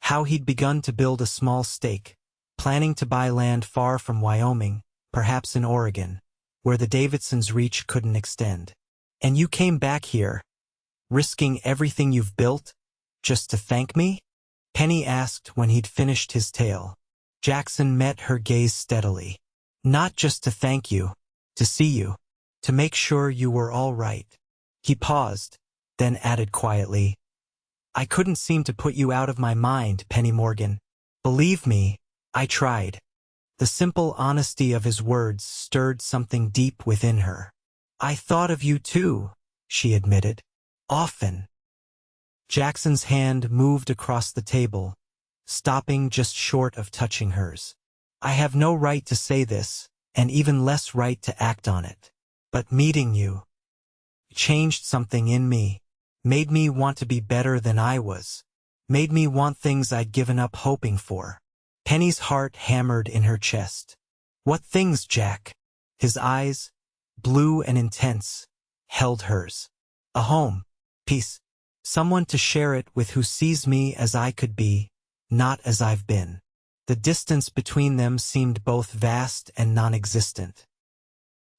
How he'd begun to build a small stake, planning to buy land far from Wyoming, perhaps in Oregon, where the Davidsons' reach couldn't extend. And you came back here, risking everything you've built, just to thank me? Penny asked when he'd finished his tale. Jackson met her gaze steadily. Not just to thank you, to see you, to make sure you were all right. He paused, then added quietly, I couldn't seem to put you out of my mind, Penny Morgan. Believe me, I tried. The simple honesty of his words stirred something deep within her. I thought of you too, she admitted. Often. Jackson's hand moved across the table, stopping just short of touching hers. I have no right to say this, and even less right to act on it. But meeting you changed something in me, made me want to be better than I was, made me want things I'd given up hoping for. Penny's heart hammered in her chest. What things, Jack? His eyes, blue and intense, held hers. A home, peace, someone to share it with who sees me as I could be, not as I've been. The distance between them seemed both vast and non-existent.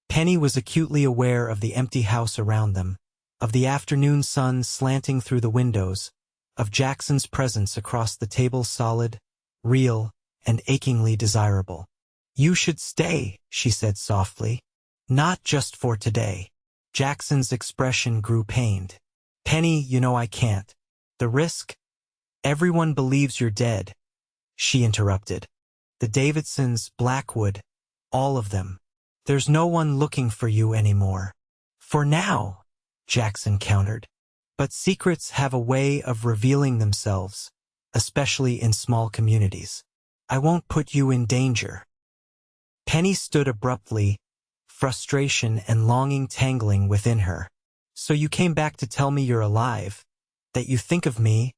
Penny was acutely aware of the empty house around them, of the afternoon sun slanting through the windows, of Jackson's presence across the table, solid, real, and achingly desirable. You should stay, she said softly. Not just for today. Jackson's expression grew pained. Penny, you know I can't. The risk? Everyone believes you're dead, she interrupted. The Davidsons, Blackwood, all of them. There's no one looking for you anymore. For now, Jackson countered. But secrets have a way of revealing themselves, especially in small communities. I won't put you in danger. Penny stood abruptly, frustration and longing tangling within her. So you came back to tell me you're alive, that you think of me,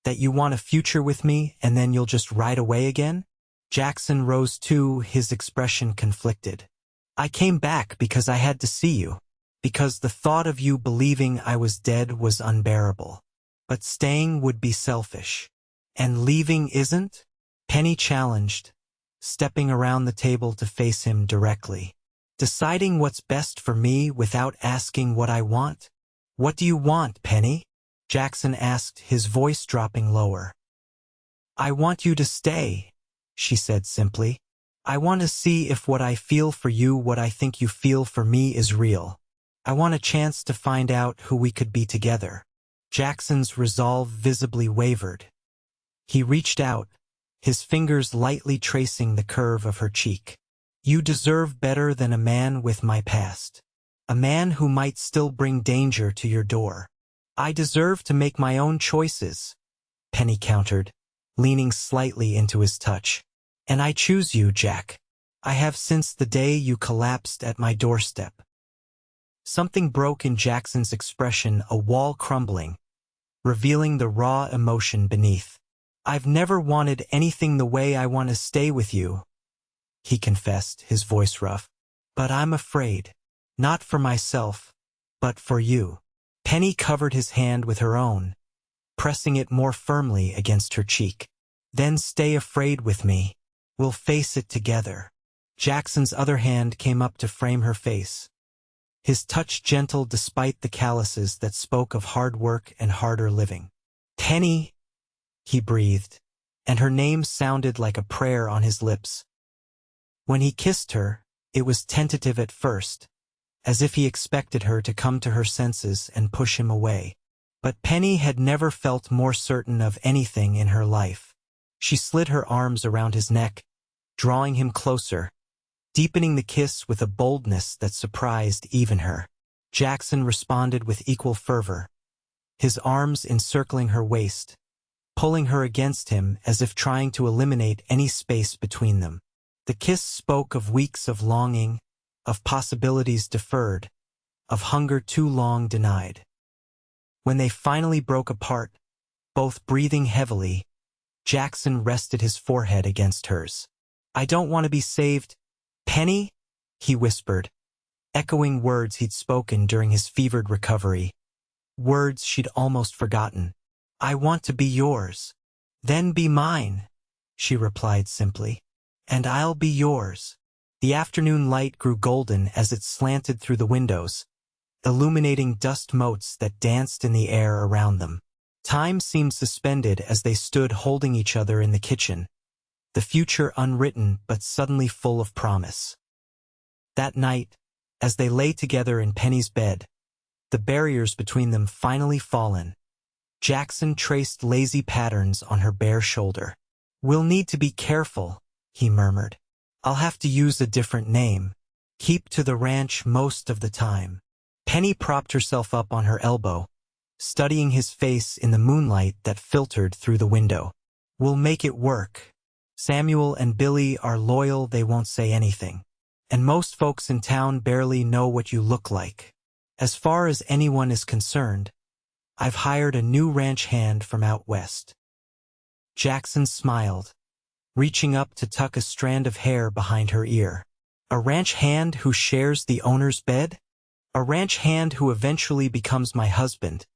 that you want a future with me, and then you'll just ride away again? Jackson rose too, his expression conflicted. I came back because I had to see you, because the thought of you believing I was dead was unbearable. But staying would be selfish. And leaving isn't? Penny challenged, stepping around the table to face him directly. Deciding what's best for me without asking what I want? What do you want, Penny? Jackson asked, his voice dropping lower. I want you to stay, she said simply. I want to see if what I feel for you, what I think you feel for me, is real. I want a chance to find out who we could be together. Jackson's resolve visibly wavered. He reached out, his fingers lightly tracing the curve of her cheek. You deserve better than a man with my past. A man who might still bring danger to your door. I deserve to make my own choices, Penny countered, leaning slightly into his touch. And I choose you, Jack. I have since the day you collapsed at my doorstep. Something broke in Jackson's expression, a wall crumbling, revealing the raw emotion beneath. I've never wanted anything the way I want to stay with you, he confessed, his voice rough. But I'm afraid. Not for myself, but for you. Penny covered his hand with her own, pressing it more firmly against her cheek. Then stay afraid with me. We'll face it together. Jackson's other hand came up to frame her face, his touch gentle despite the calluses that spoke of hard work and harder living. "Penny," he breathed, and her name sounded like a prayer on his lips. When he kissed her, it was tentative at first, as if he expected her to come to her senses and push him away. But Penny had never felt more certain of anything in her life. She slid her arms around his neck, drawing him closer, deepening the kiss with a boldness that surprised even her. Jackson responded with equal fervor, his arms encircling her waist, pulling her against him as if trying to eliminate any space between them. The kiss spoke of weeks of longing, of possibilities deferred, of hunger too long denied. When they finally broke apart, both breathing heavily, Jackson rested his forehead against hers. "I don't want to be saved, Penny," he whispered, echoing words he'd spoken during his fevered recovery, words she'd almost forgotten. "I want to be yours." "Then be mine," she replied simply. "And I'll be yours." The afternoon light grew golden as it slanted through the windows, illuminating dust motes that danced in the air around them. Time seemed suspended as they stood holding each other in the kitchen, the future unwritten but suddenly full of promise. That night, as they lay together in Penny's bed, the barriers between them finally fallen, Jackson traced lazy patterns on her bare shoulder. "We'll need to be careful," he murmured. "I'll have to use a different name. Keep to the ranch most of the time." Penny propped herself up on her elbow, studying his face in the moonlight that filtered through the window. "We'll make it work. Samuel and Billy are loyal, they won't say anything. And most folks in town barely know what you look like. As far as anyone is concerned, I've hired a new ranch hand from out west." Jackson smiled, reaching up to tuck a strand of hair behind her ear. "A ranch hand who shares the owner's bed?" "A ranch hand who eventually becomes my husband,"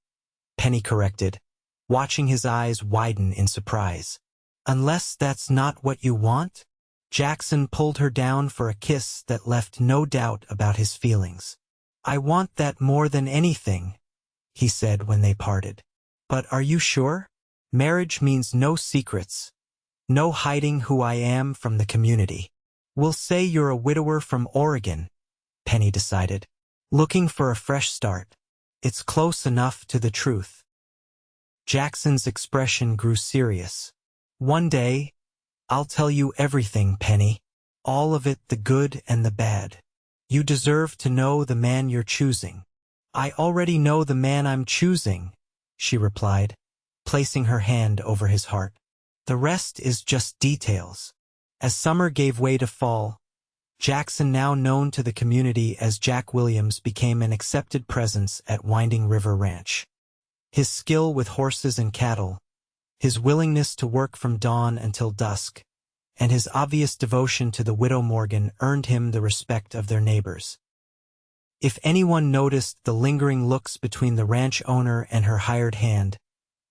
Penny corrected, watching his eyes widen in surprise. "Unless that's not what you want?" Jackson pulled her down for a kiss that left no doubt about his feelings. "I want that more than anything," he said when they parted. "But are you sure? Marriage means no secrets, no hiding who I am from the community." "We'll say you're a widower from Oregon," Penny decided. "Looking for a fresh start. It's close enough to the truth." Jackson's expression grew serious. "One day, I'll tell you everything, Penny. All of it, the good and the bad. You deserve to know the man you're choosing." "I already know the man I'm choosing," she replied, placing her hand over his heart. "The rest is just details." As summer gave way to fall, Jackson, now known to the community as Jack Williams, became an accepted presence at Winding River Ranch. His skill with horses and cattle, his willingness to work from dawn until dusk, and his obvious devotion to the widow Morgan earned him the respect of their neighbors. If anyone noticed the lingering looks between the ranch owner and her hired hand,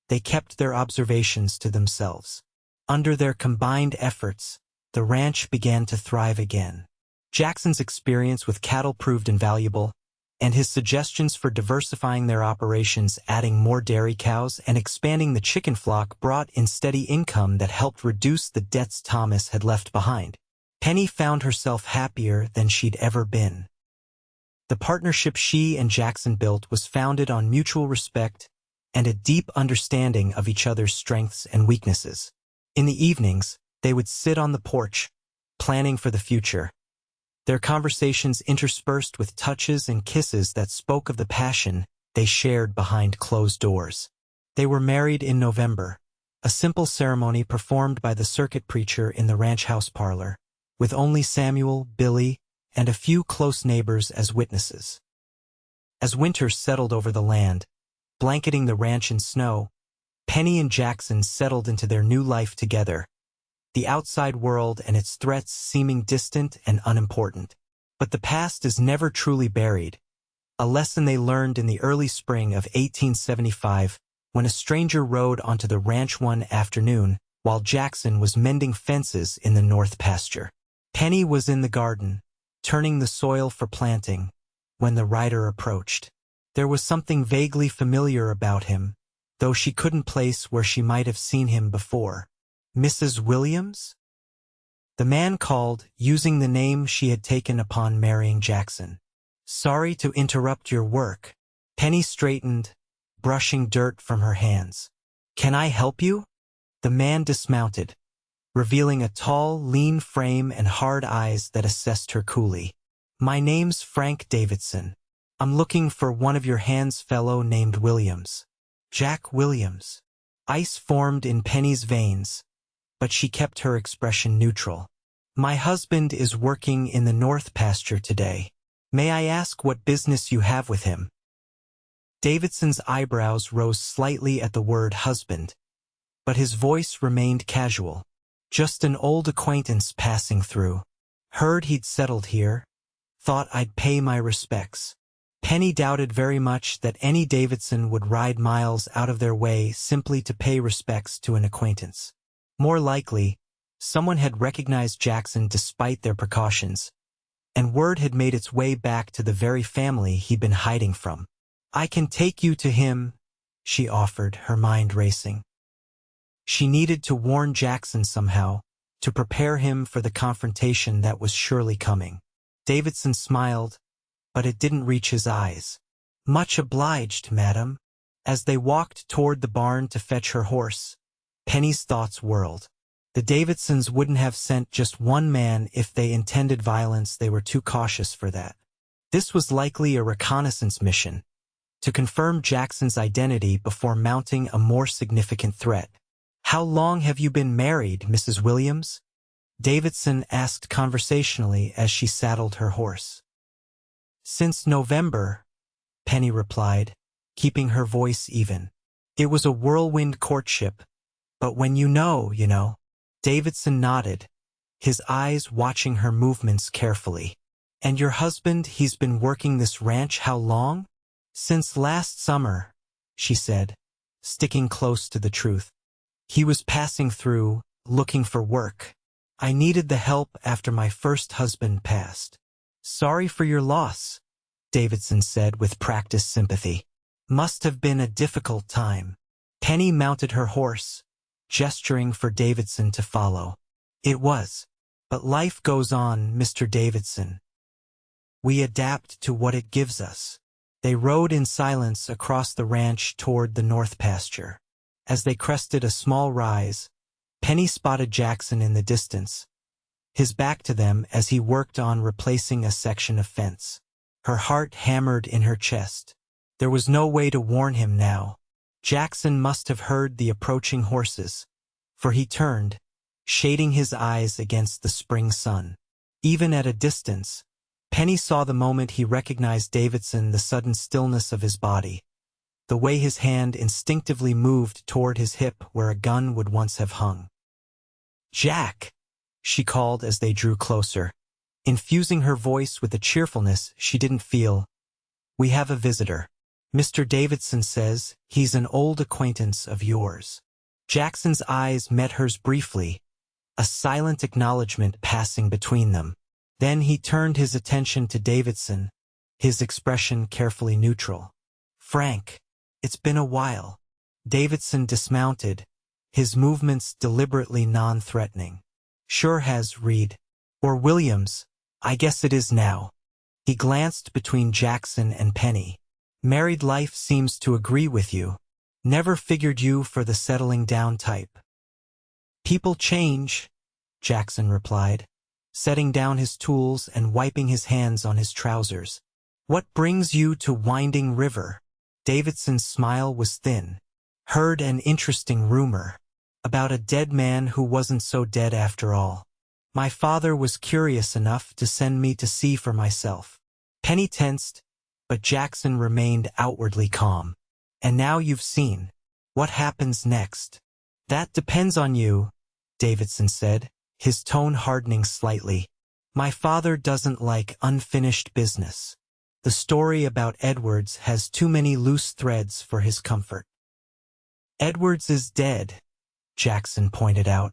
they kept their observations to themselves. Under their combined efforts, the ranch began to thrive again. Jackson's experience with cattle proved invaluable, and his suggestions for diversifying their operations, adding more dairy cows and expanding the chicken flock, brought in steady income that helped reduce the debts Thomas had left behind. Penny found herself happier than she'd ever been. The partnership she and Jackson built was founded on mutual respect and a deep understanding of each other's strengths and weaknesses. In the evenings, they would sit on the porch, planning for the future, their conversations interspersed with touches and kisses that spoke of the passion they shared behind closed doors. They were married in November, a simple ceremony performed by the circuit preacher in the ranch house parlor, with only Samuel, Billy, and a few close neighbors as witnesses. As winter settled over the land, blanketing the ranch in snow, Penny and Jackson settled into their new life together, the outside world and its threats seeming distant and unimportant. But the past is never truly buried, a lesson they learned in the early spring of 1875 when a stranger rode onto the ranch one afternoon while Jackson was mending fences in the north pasture. Penny was in the garden, turning the soil for planting, when the rider approached. There was something vaguely familiar about him, though she couldn't place where she might have seen him before. Mrs. Williams? The man called, using the name she had taken upon marrying Jackson. Sorry to interrupt your work. Penny straightened, brushing dirt from her hands. Can I help you? The man dismounted, revealing a tall, lean frame and hard eyes that assessed her coolly. My name's Frank Davidson. I'm looking for one of your hands fellow named Williams. Jack Williams. Ice formed in Penny's veins, but she kept her expression neutral. My husband is working in the north pasture today. May I ask what business you have with him? Davidson's eyebrows rose slightly at the word husband, but his voice remained casual. Just an old acquaintance passing through. Heard he'd settled here. Thought I'd pay my respects. Penny doubted very much that any Davidson would ride miles out of their way simply to pay respects to an acquaintance. More likely, someone had recognized Jackson despite their precautions, and word had made its way back to the very family he'd been hiding from. I can take you to him, she offered, her mind racing. She needed to warn Jackson somehow, to prepare him for the confrontation that was surely coming. Davidson smiled, but it didn't reach his eyes. Much obliged, madam. As they walked toward the barn to fetch her horse, Penny's thoughts whirled. The Davidsons wouldn't have sent just one man if they intended violence. They were too cautious for that. This was likely a reconnaissance mission, to confirm Jackson's identity before mounting a more significant threat. How long have you been married, Mrs. Williams? Davidson asked conversationally as she saddled her horse. Since November, Penny replied, keeping her voice even. It was a whirlwind courtship, but when you know, you know. Davidson nodded, his eyes watching her movements carefully. And your husband, he's been working this ranch how long? Since last summer, she said, sticking close to the truth. He was passing through, looking for work. I needed the help after my first husband passed. Sorry for your loss, Davidson said with practiced sympathy. Must have been a difficult time. Penny mounted her horse, gesturing for Davidson to follow. It was. But life goes on, Mr. Davidson. We adapt to what it gives us. They rode in silence across the ranch toward the north pasture. As they crested a small rise, Penny spotted Jackson in the distance, his back to them as he worked on replacing a section of fence. Her heart hammered in her chest. There was no way to warn him now. Jackson must have heard the approaching horses, for he turned, shading his eyes against the spring sun. Even at a distance, Penny saw the moment he recognized Davidson, the sudden stillness of his body, the way his hand instinctively moved toward his hip where a gun would once have hung. Jack, she called as they drew closer, infusing her voice with a cheerfulness she didn't feel. We have a visitor. Mr. Davidson says he's an old acquaintance of yours. Jackson's eyes met hers briefly, a silent acknowledgement passing between them. Then he turned his attention to Davidson, his expression carefully neutral. Frank, it's been a while. Davidson dismounted, his movements deliberately non-threatening. Sure has, Reed. Or Williams, I guess it is now. He glanced between Jackson and Penny. Married life seems to agree with you. Never figured you for the settling down type. People change, Jackson replied, setting down his tools and wiping his hands on his trousers. What brings you to Winding River? Davidson's smile was thin. Heard an interesting rumor about a dead man who wasn't so dead after all. My father was curious enough to send me to see for myself. Penny tensed, but Jackson remained outwardly calm. And now you've seen. What happens next? That depends on you, Davidson said, his tone hardening slightly. My father doesn't like unfinished business. The story about Edwards has too many loose threads for his comfort. Edwards is dead, Jackson pointed out.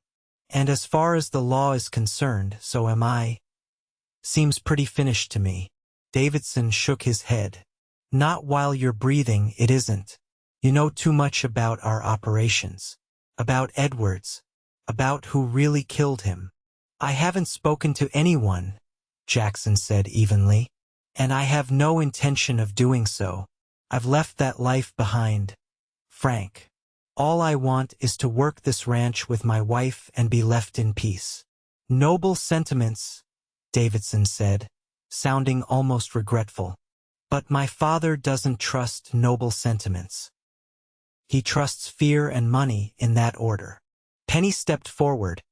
And as far as the law is concerned, so am I. Seems pretty finished to me. Davidson shook his head. Not while you're breathing, it isn't. You know too much about our operations. About Edwards. About who really killed him. I haven't spoken to anyone, Jackson said evenly. And I have no intention of doing so. I've left that life behind. Frank. All I want is to work this ranch with my wife and be left in peace. Noble sentiments, Davidson said, sounding almost regretful. But my father doesn't trust noble sentiments. He trusts fear and money in that order. Penny stepped forward,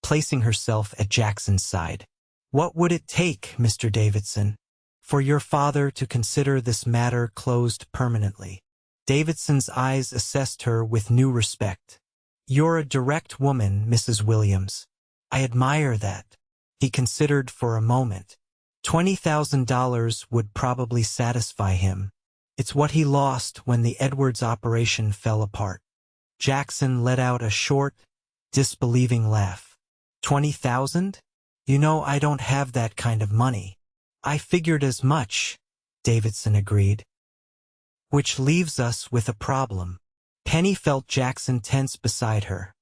placing herself at Jackson's side. What would it take, Mr. Davidson, for your father to consider this matter closed permanently? Davidson's eyes assessed her with new respect. You're a direct woman, Mrs. Williams. I admire that. He considered for a moment. $20,000 would probably satisfy him. It's what he lost when the Edwards operation fell apart. Jackson let out a short, disbelieving laugh. 20,000? You know I don't have that kind of money. I figured as much, Davidson agreed. Which leaves us with a problem. Penny felt Jackson tense beside her,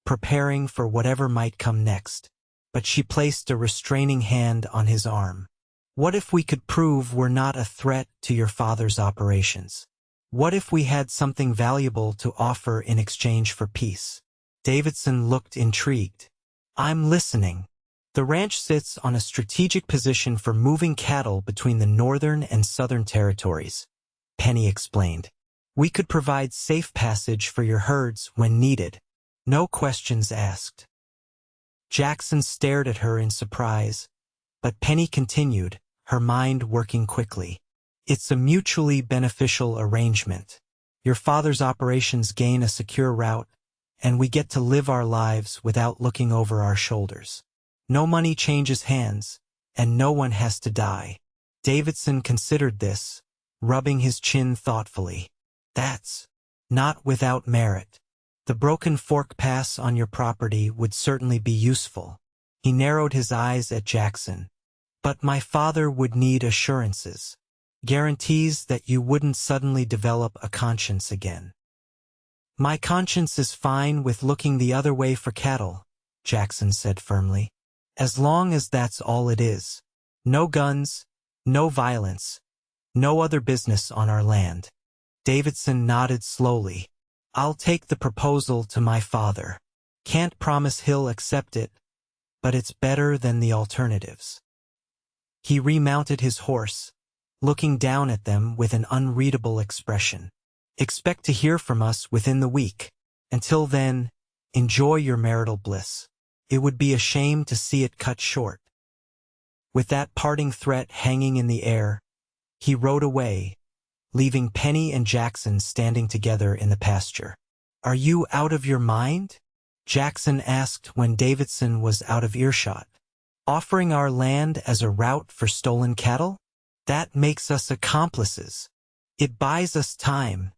preparing for whatever might come next, but she placed a restraining hand on his arm. What if we could prove we're not a threat to your father's operations? What if we had something valuable to offer in exchange for peace? Davidson looked intrigued. I'm listening. The ranch sits on a strategic position for moving cattle between the northern and southern territories, Penny explained. We could provide safe passage for your herds when needed. No questions asked. Jackson stared at her in surprise, but Penny continued, her mind working quickly. It's a mutually beneficial arrangement. Your father's operations gain a secure route, and we get to live our lives without looking over our shoulders. No money changes hands, and no one has to die. Davidson considered this, rubbing his chin thoughtfully. That's not without merit. The broken fork pass on your property would certainly be useful. He narrowed his eyes at Jackson. But my father would need assurances. Guarantees that you wouldn't suddenly develop a conscience again. My conscience is fine with looking the other way for cattle, Jackson said firmly. As long as that's all it is. No guns, no violence, no other business on our land. Davidson nodded slowly. I'll take the proposal to my father. Can't promise he'll accept it, but it's better than the alternatives. He remounted his horse, looking down at them with an unreadable expression. Expect to hear from us within the week. Until then, enjoy your marital bliss. It would be a shame to see it cut short. With that parting threat hanging in the air, he rode away, leaving Penny and Jackson standing together in the pasture. Are you out of your mind? Jackson asked when Davidson was out of earshot. Offering our land as a route for stolen cattle? That makes us accomplices. It buys us time,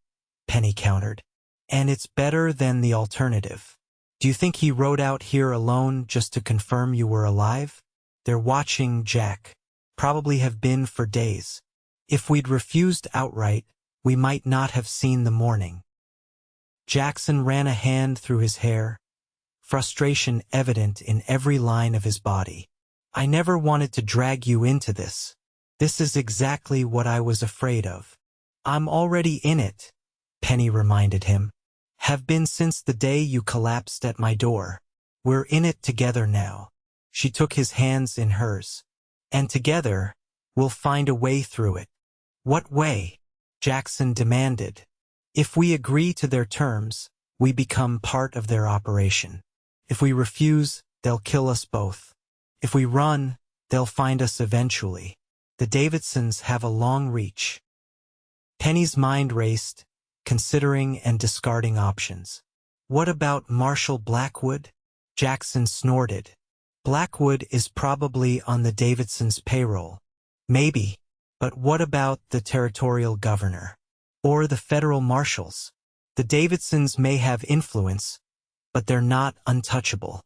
Penny countered. And it's better than the alternative. Do you think he rode out here alone just to confirm you were alive? They're watching Jack. Probably have been for days. If we'd refused outright, we might not have seen the morning. Jackson ran a hand through his hair, frustration evident in every line of his body. I never wanted to drag you into this. This is exactly what I was afraid of. I'm already in it, Penny reminded him. Have been since the day you collapsed at my door. We're in it together now. She took his hands in hers. And together, we'll find a way through it. What way? Jackson demanded. If we agree to their terms, we become part of their operation. If we refuse, they'll kill us both. If we run, they'll find us eventually. The Davidsons have a long reach. Penny's mind raced, considering and discarding options. What about Marshal Blackwood? Jackson snorted. Blackwood is probably on the Davidsons' payroll. Maybe, but what about the territorial governor? Or the federal marshals? The Davidsons may have influence, but they're not untouchable.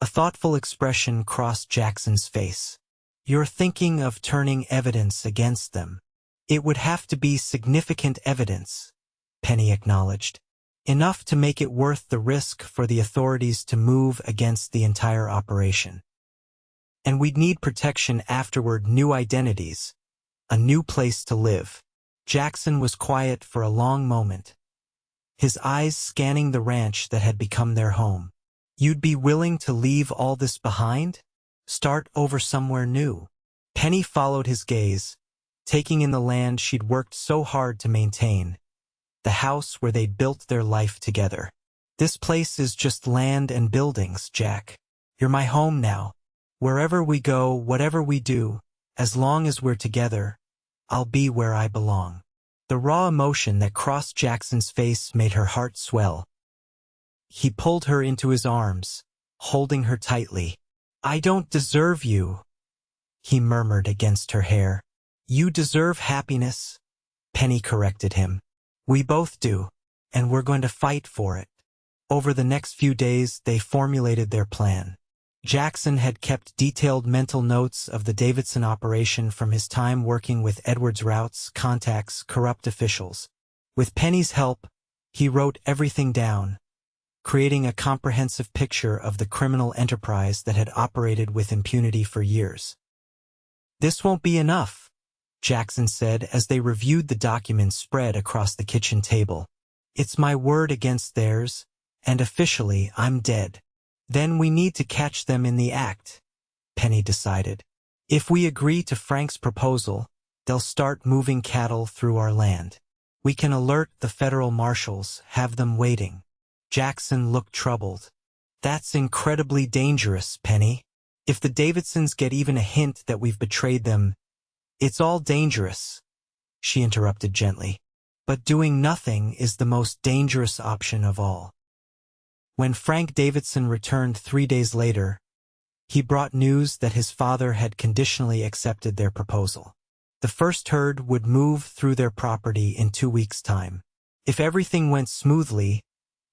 A thoughtful expression crossed Jackson's face. "You're thinking of turning evidence against them." "It would have to be significant evidence," Penny acknowledged. "Enough to make it worth the risk for the authorities to move against the entire operation. And we'd need protection afterward, new identities, a new place to live." Jackson was quiet for a long moment, his eyes scanning the ranch that had become their home. "You'd be willing to leave all this behind? Start over somewhere new?" Penny followed his gaze, taking in the land she'd worked so hard to maintain, the house where they'd built their life together. "This place is just land and buildings, Jack. You're my home now. Wherever we go, whatever we do, as long as we're together, I'll be where I belong." The raw emotion that crossed Jackson's face made her heart swell. He pulled her into his arms, holding her tightly. "I don't deserve you," he murmured against her hair. "You deserve happiness," Penny corrected him. "We both do, and we're going to fight for it." Over the next few days, they formulated their plan. Jackson had kept detailed mental notes of the Davidson operation from his time working with Edwards' routes, contacts, corrupt officials. With Penny's help, he wrote everything down, creating a comprehensive picture of the criminal enterprise that had operated with impunity for years. "This won't be enough," Jackson said as they reviewed the documents spread across the kitchen table. "It's my word against theirs, and officially I'm dead." "Then we need to catch them in the act," Penny decided. "If we agree to Frank's proposal, they'll start moving cattle through our land. We can alert the federal marshals, have them waiting." Jackson looked troubled. "That's incredibly dangerous, Penny. If the Davidsons get even a hint that we've betrayed them, it's all dangerous," she interrupted gently. "But doing nothing is the most dangerous option of all." When Frank Davidson returned 3 days later, he brought news that his father had conditionally accepted their proposal. The first herd would move through their property in 2 weeks' time. If everything went smoothly,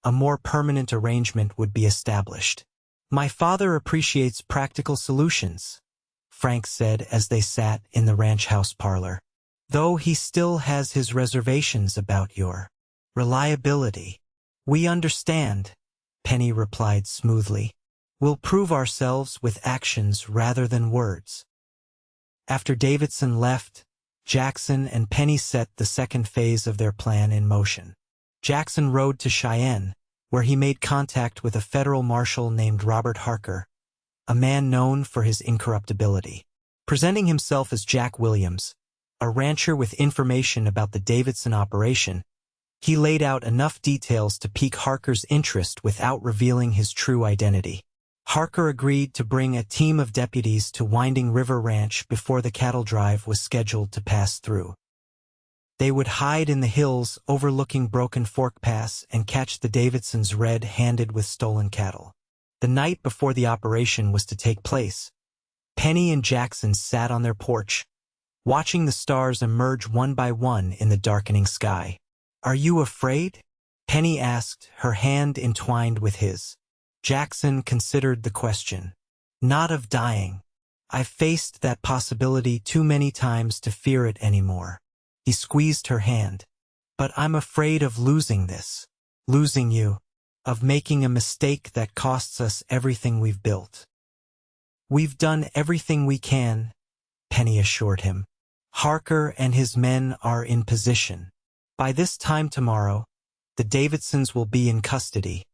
a more permanent arrangement would be established. "My father appreciates practical solutions," Frank said as they sat in the ranch house parlor. "Though he still has his reservations about your reliability." "We understand," Penny replied smoothly. "We'll prove ourselves with actions rather than words." After Davidson left, Jackson and Penny set the second phase of their plan in motion. Jackson rode to Cheyenne, where he made contact with a federal marshal named Robert Harker, a man known for his incorruptibility. Presenting himself as Jack Williams, a rancher with information about the Davidson operation, he laid out enough details to pique Harker's interest without revealing his true identity. Harker agreed to bring a team of deputies to Winding River Ranch before the cattle drive was scheduled to pass through. They would hide in the hills overlooking Broken Fork Pass and catch the Davidsons red-handed with stolen cattle. The night before the operation was to take place, Penny and Jackson sat on their porch, watching the stars emerge one by one in the darkening sky. "Are you afraid?" Penny asked, her hand entwined with his. Jackson considered the question. "Not of dying. I've faced that possibility too many times to fear it anymore." He squeezed her hand. "But I'm afraid of losing this. Losing you. Of making a mistake that costs us everything we've built." "We've done everything we can," Penny assured him. "Harker and his men are in position. By this time tomorrow, the Davidsons will be in custody,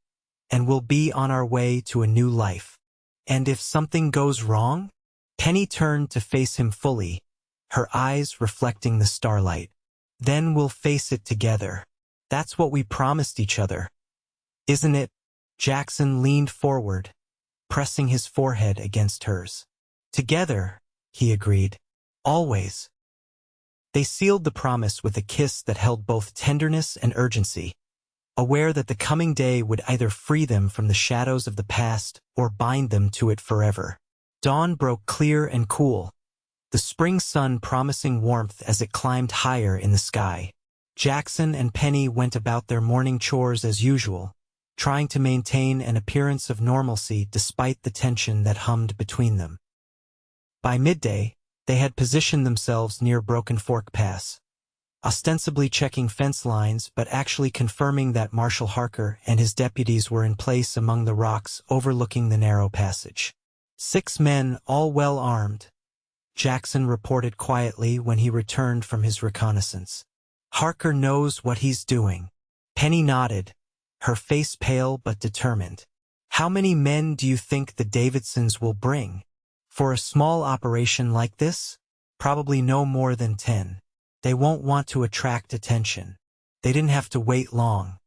and we'll be on our way to a new life. And if something goes wrong?" Penny turned to face him fully, her eyes reflecting the starlight. "Then we'll face it together. That's what we promised each other, isn't it?" Jackson leaned forward, pressing his forehead against hers. "Together," he agreed. "Always." They sealed the promise with a kiss that held both tenderness and urgency, aware that the coming day would either free them from the shadows of the past or bind them to it forever. Dawn broke clear and cool, the spring sun promising warmth as it climbed higher in the sky. Jackson and Penny went about their morning chores as usual, trying to maintain an appearance of normalcy despite the tension that hummed between them. By midday, they had positioned themselves near Broken Fork Pass, ostensibly checking fence lines but actually confirming that Marshal Harker and his deputies were in place among the rocks overlooking the narrow passage. 6 men, all well armed, Jackson reported quietly when he returned from his reconnaissance. Harker knows what he's doing. Penny nodded, her face pale but determined. How many men do you think the Davidsons will bring? For a small operation like this? Probably no more than 10. They won't want to attract attention. They didn't have to wait long.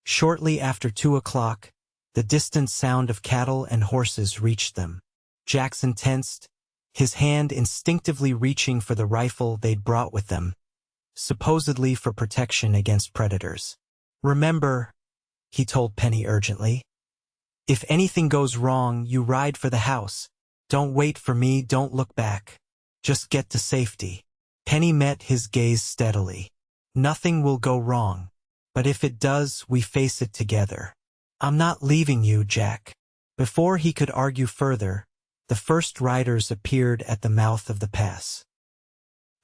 Shortly after 2 o'clock, the distant sound of cattle and horses reached them. Jackson tensed, his hand instinctively reaching for the rifle they'd brought with them, supposedly for protection against predators. Remember, he told Penny urgently, if anything goes wrong, you ride for the house. Don't wait for me, don't look back. Just get to safety. Penny met his gaze steadily. Nothing will go wrong. But if it does, we face it together. I'm not leaving you, Jack. Before he could argue further, the first riders appeared at the mouth of the pass.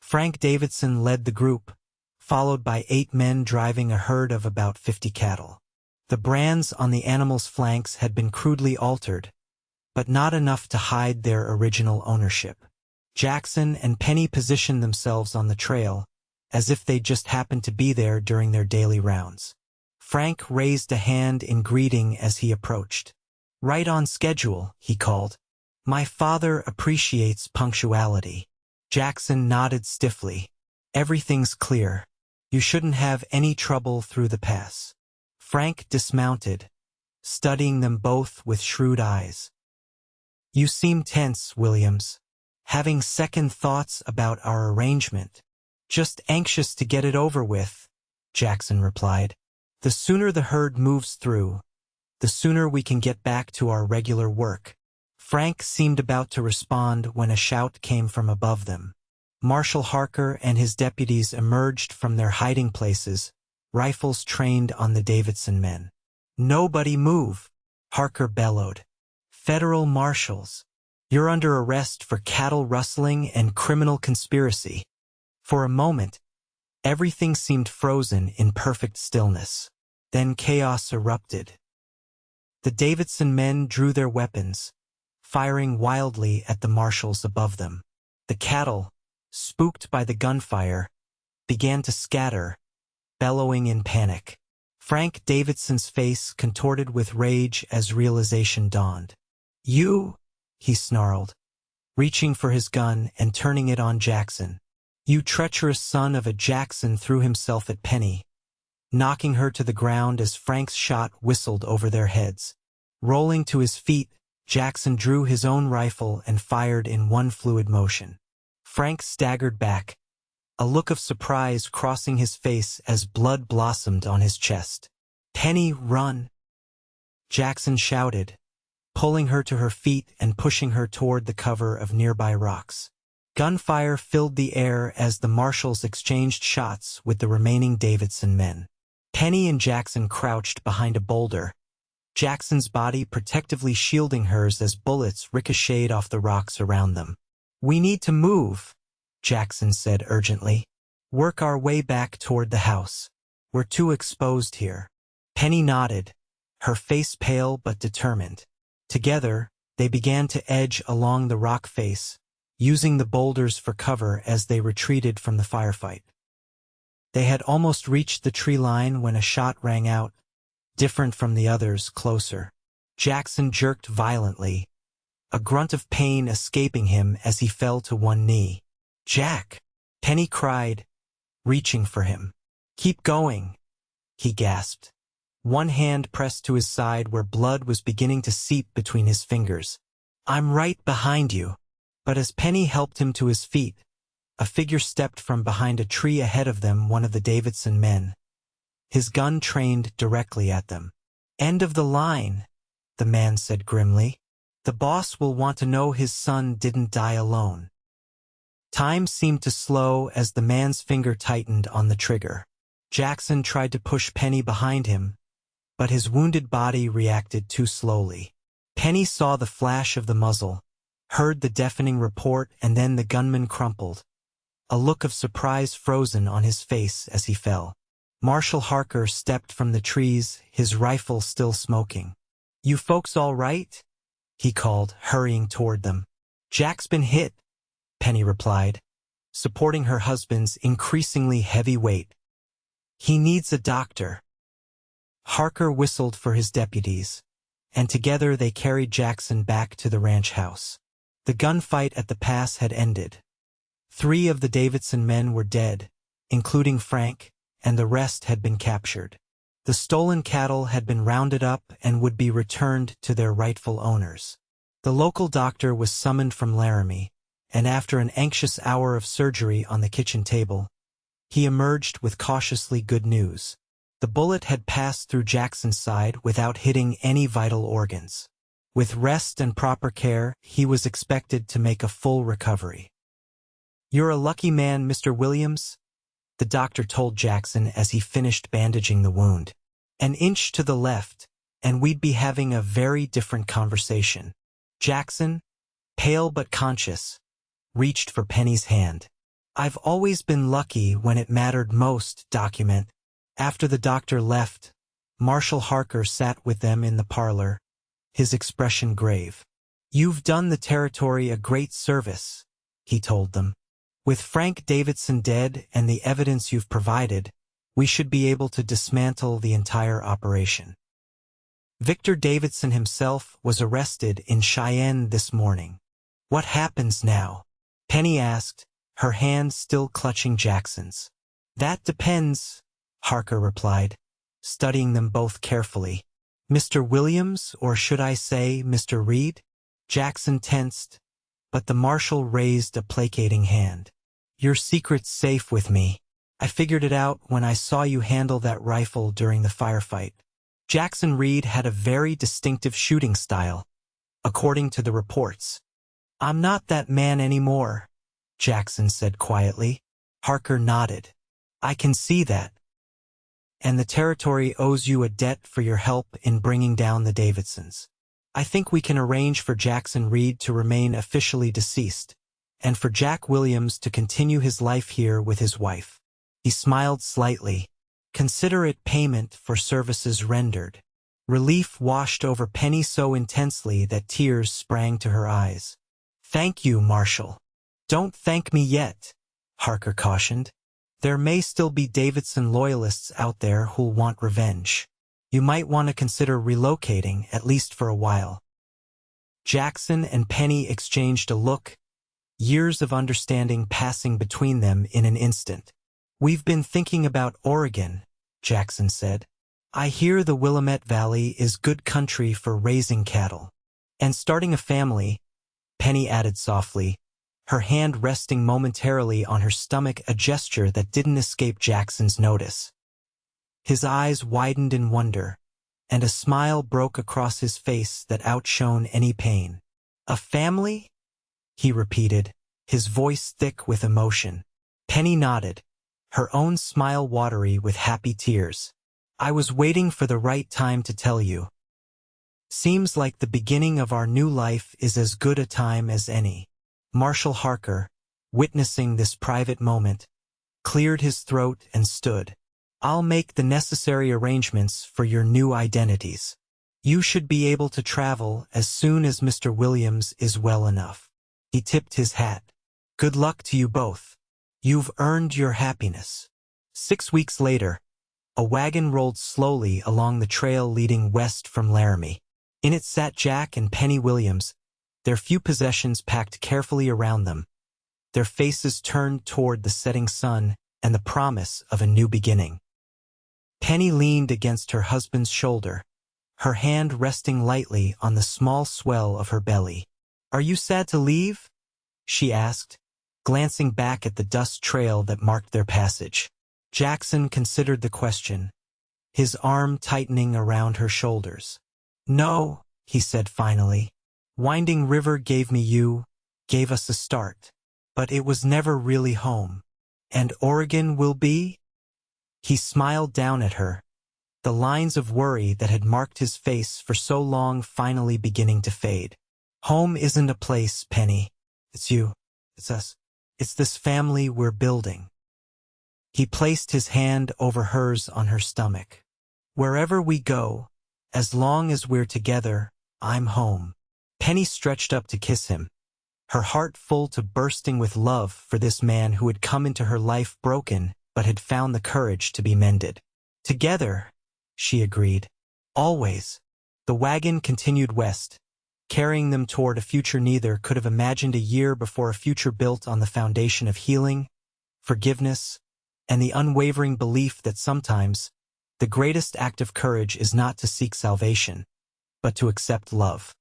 Frank Davidson led the group, followed by 8 men driving a herd of about 50 cattle. The brands on the animals' flanks had been crudely altered, but not enough to hide their original ownership. Jackson and Penny positioned themselves on the trail, as if they just happened to be there during their daily rounds. Frank raised a hand in greeting as he approached. Right on schedule, he called. My father appreciates punctuality. Jackson nodded stiffly. Everything's clear. You shouldn't have any trouble through the pass. Frank dismounted, studying them both with shrewd eyes. You seem tense, Williams. Having second thoughts about our arrangement. Just anxious to get it over with, Jackson replied. The sooner the herd moves through, the sooner we can get back to our regular work. Frank seemed about to respond when a shout came from above them. Marshal Harker and his deputies emerged from their hiding places, rifles trained on the Davidson men. Nobody move, Harker bellowed. Federal marshals. You're under arrest for cattle rustling and criminal conspiracy. For a moment, everything seemed frozen in perfect stillness. Then chaos erupted. The Davidson men drew their weapons, firing wildly at the marshals above them. The cattle, spooked by the gunfire, began to scatter, bellowing in panic. Frank Davidson's face contorted with rage as realization dawned. You, he snarled, reaching for his gun and turning it on Jackson. You treacherous son of a Jackson threw himself at Penny, knocking her to the ground as Frank's shot whistled over their heads. Rolling to his feet, Jackson drew his own rifle and fired in one fluid motion. Frank staggered back, a look of surprise crossing his face as blood blossomed on his chest. Penny, run! Jackson shouted, pulling her to her feet and pushing her toward the cover of nearby rocks. Gunfire filled the air as the marshals exchanged shots with the remaining Davidson men. Penny and Jackson crouched behind a boulder, Jackson's body protectively shielding hers as bullets ricocheted off the rocks around them. We need to move, Jackson said urgently. Work our way back toward the house. We're too exposed here. Penny nodded, her face pale but determined. Together, they began to edge along the rock face, using the boulders for cover as they retreated from the firefight. They had almost reached the tree line when a shot rang out, different from the others, closer. Jackson jerked violently, a grunt of pain escaping him as he fell to one knee. Jack! Penny cried, reaching for him. Keep going, he gasped. One hand pressed to his side where blood was beginning to seep between his fingers. I'm right behind you. But as Penny helped him to his feet, a figure stepped from behind a tree ahead of them, one of the Davidson men. His gun trained directly at them. End of the line, the man said grimly. The boss will want to know his son didn't die alone. Time seemed to slow as the man's finger tightened on the trigger. Jackson tried to push Penny behind him, but his wounded body reacted too slowly. Penny saw the flash of the muzzle, heard the deafening report, and then the gunman crumpled, a look of surprise frozen on his face as he fell. Marshal Harker stepped from the trees, his rifle still smoking. "You folks all right?" he called, hurrying toward them. "Jack's been hit," Penny replied, supporting her husband's increasingly heavy weight. "He needs a doctor." Harker whistled for his deputies, and together they carried Jackson back to the ranch house. The gunfight at the pass had ended. 3 of the Davidson men were dead, including Frank, and the rest had been captured. The stolen cattle had been rounded up and would be returned to their rightful owners. The local doctor was summoned from Laramie, and after an anxious hour of surgery on the kitchen table, he emerged with cautiously good news. The bullet had passed through Jackson's side without hitting any vital organs. With rest and proper care, he was expected to make a full recovery. "You're a lucky man, Mr. Williams," the doctor told Jackson as he finished bandaging the wound. "An inch to the left, and we'd be having a very different conversation." Jackson, pale but conscious, reached for Penny's hand. "I've always been lucky when it mattered most." Document. After the doctor left, Marshal Harker sat with them in the parlor, his expression grave. "You've done the territory a great service," he told them. "With Frank Davidson dead and the evidence you've provided, we should be able to dismantle the entire operation." Victor Davidson himself was arrested in Cheyenne this morning. "What happens now?" Penny asked, her hand still clutching Jackson's. "That depends," Harker replied, studying them both carefully. "Mr. Williams, or should I say Mr. Reed?" Jackson tensed, but the marshal raised a placating hand. "Your secret's safe with me. I figured it out when I saw you handle that rifle during the firefight." Jackson Reed had a very distinctive shooting style, according to the reports. "I'm not that man anymore," Jackson said quietly. Harker nodded. "I can see that. And the territory owes you a debt for your help in bringing down the Davidsons. I think we can arrange for Jackson Reed to remain officially deceased, and for Jack Williams to continue his life here with his wife." He smiled slightly. "Consider it payment for services rendered." Relief washed over Penny so intensely that tears sprang to her eyes. "Thank you, Marshal." "Don't thank me yet," Harker cautioned. "There may still be Davidson loyalists out there who'll want revenge. You might want to consider relocating, at least for a while." Jackson and Penny exchanged a look, years of understanding passing between them in an instant. "We've been thinking about Oregon," Jackson said. "I hear the Willamette Valley is good country for raising cattle. And starting a family," Penny added softly, her hand resting momentarily on her stomach, a gesture that didn't escape Jackson's notice. His eyes widened in wonder, and a smile broke across his face that outshone any pain. "A family?" he repeated, his voice thick with emotion. Penny nodded, her own smile watery with happy tears. "I was waiting for the right time to tell you. Seems like the beginning of our new life is as good a time as any." Marshal Harker, witnessing this private moment, cleared his throat and stood. "I'll make the necessary arrangements for your new identities. You should be able to travel as soon as Mr. Williams is well enough." He tipped his hat. "Good luck to you both. You've earned your happiness." 6 weeks later, a wagon rolled slowly along the trail leading west from Laramie. In it sat Jack and Penny Williams, their few possessions packed carefully around them, their faces turned toward the setting sun and the promise of a new beginning. Penny leaned against her husband's shoulder, her hand resting lightly on the small swell of her belly. "Are you sad to leave?" she asked, glancing back at the dust trail that marked their passage. Jackson considered the question, his arm tightening around her shoulders. "No," he said finally. "Winding River gave me you, gave us a start. But it was never really home. And Oregon will be?" He smiled down at her, the lines of worry that had marked his face for so long finally beginning to fade. Home isn't a place, Penny. It's you. It's us. It's this family we're building. He placed his hand over hers on her stomach. Wherever we go, as long as we're together, I'm home. Penny stretched up to kiss him, her heart full to bursting with love for this man who had come into her life broken but had found the courage to be mended. Together, she agreed. Always. The wagon continued west, carrying them toward a future neither could have imagined a year before, a future built on the foundation of healing, forgiveness, and the unwavering belief that sometimes the greatest act of courage is not to seek salvation, but to accept love.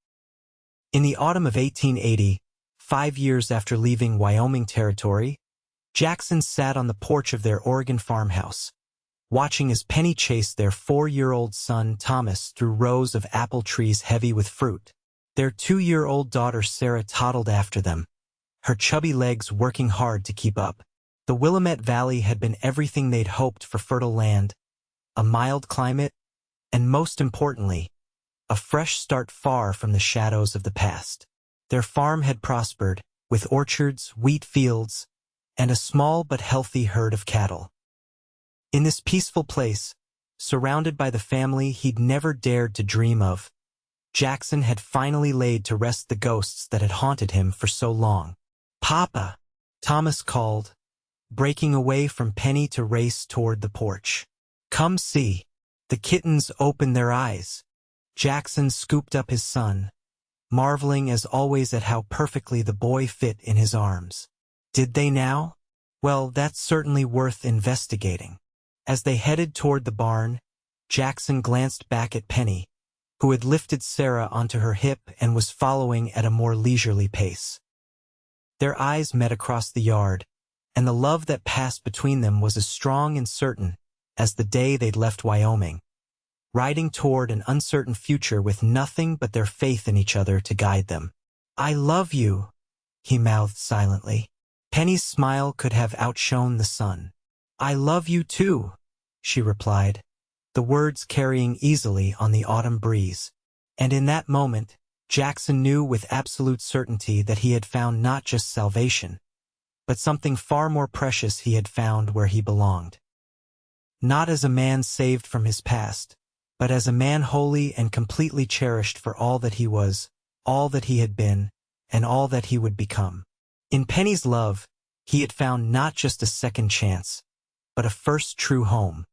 In the autumn of 1880, 5 years after leaving Wyoming Territory, Jackson sat on the porch of their Oregon farmhouse, watching as Penny chased their 4-year-old son Thomas through rows of apple trees heavy with fruit. Their 2-year-old daughter Sarah toddled after them, her chubby legs working hard to keep up. The Willamette Valley had been everything they'd hoped for: fertile land, a mild climate, and most importantly, a fresh start far from the shadows of the past. Their farm had prospered, with orchards, wheat fields, and a small but healthy herd of cattle. In this peaceful place, surrounded by the family he'd never dared to dream of, Jackson had finally laid to rest the ghosts that had haunted him for so long. "Papa," Thomas called, breaking away from Penny to race toward the porch. "Come see." The kittens opened their eyes. Jackson scooped up his son, marveling as always at how perfectly the boy fit in his arms. Did they now? Well, that's certainly worth investigating. As they headed toward the barn, Jackson glanced back at Penny, who had lifted Sarah onto her hip and was following at a more leisurely pace. Their eyes met across the yard, and the love that passed between them was as strong and certain as the day they'd left Wyoming, riding toward an uncertain future with nothing but their faith in each other to guide them. "I love you," he mouthed silently. Penny's smile could have outshone the sun. "I love you too," she replied, the words carrying easily on the autumn breeze. And in that moment, Jackson knew with absolute certainty that he had found not just salvation, but something far more precious. He had found where he belonged. Not as a man saved from his past, but as a man wholly and completely cherished for all that he was, all that he had been, and all that he would become. In Penny's love, he had found not just a second chance, but a first true home.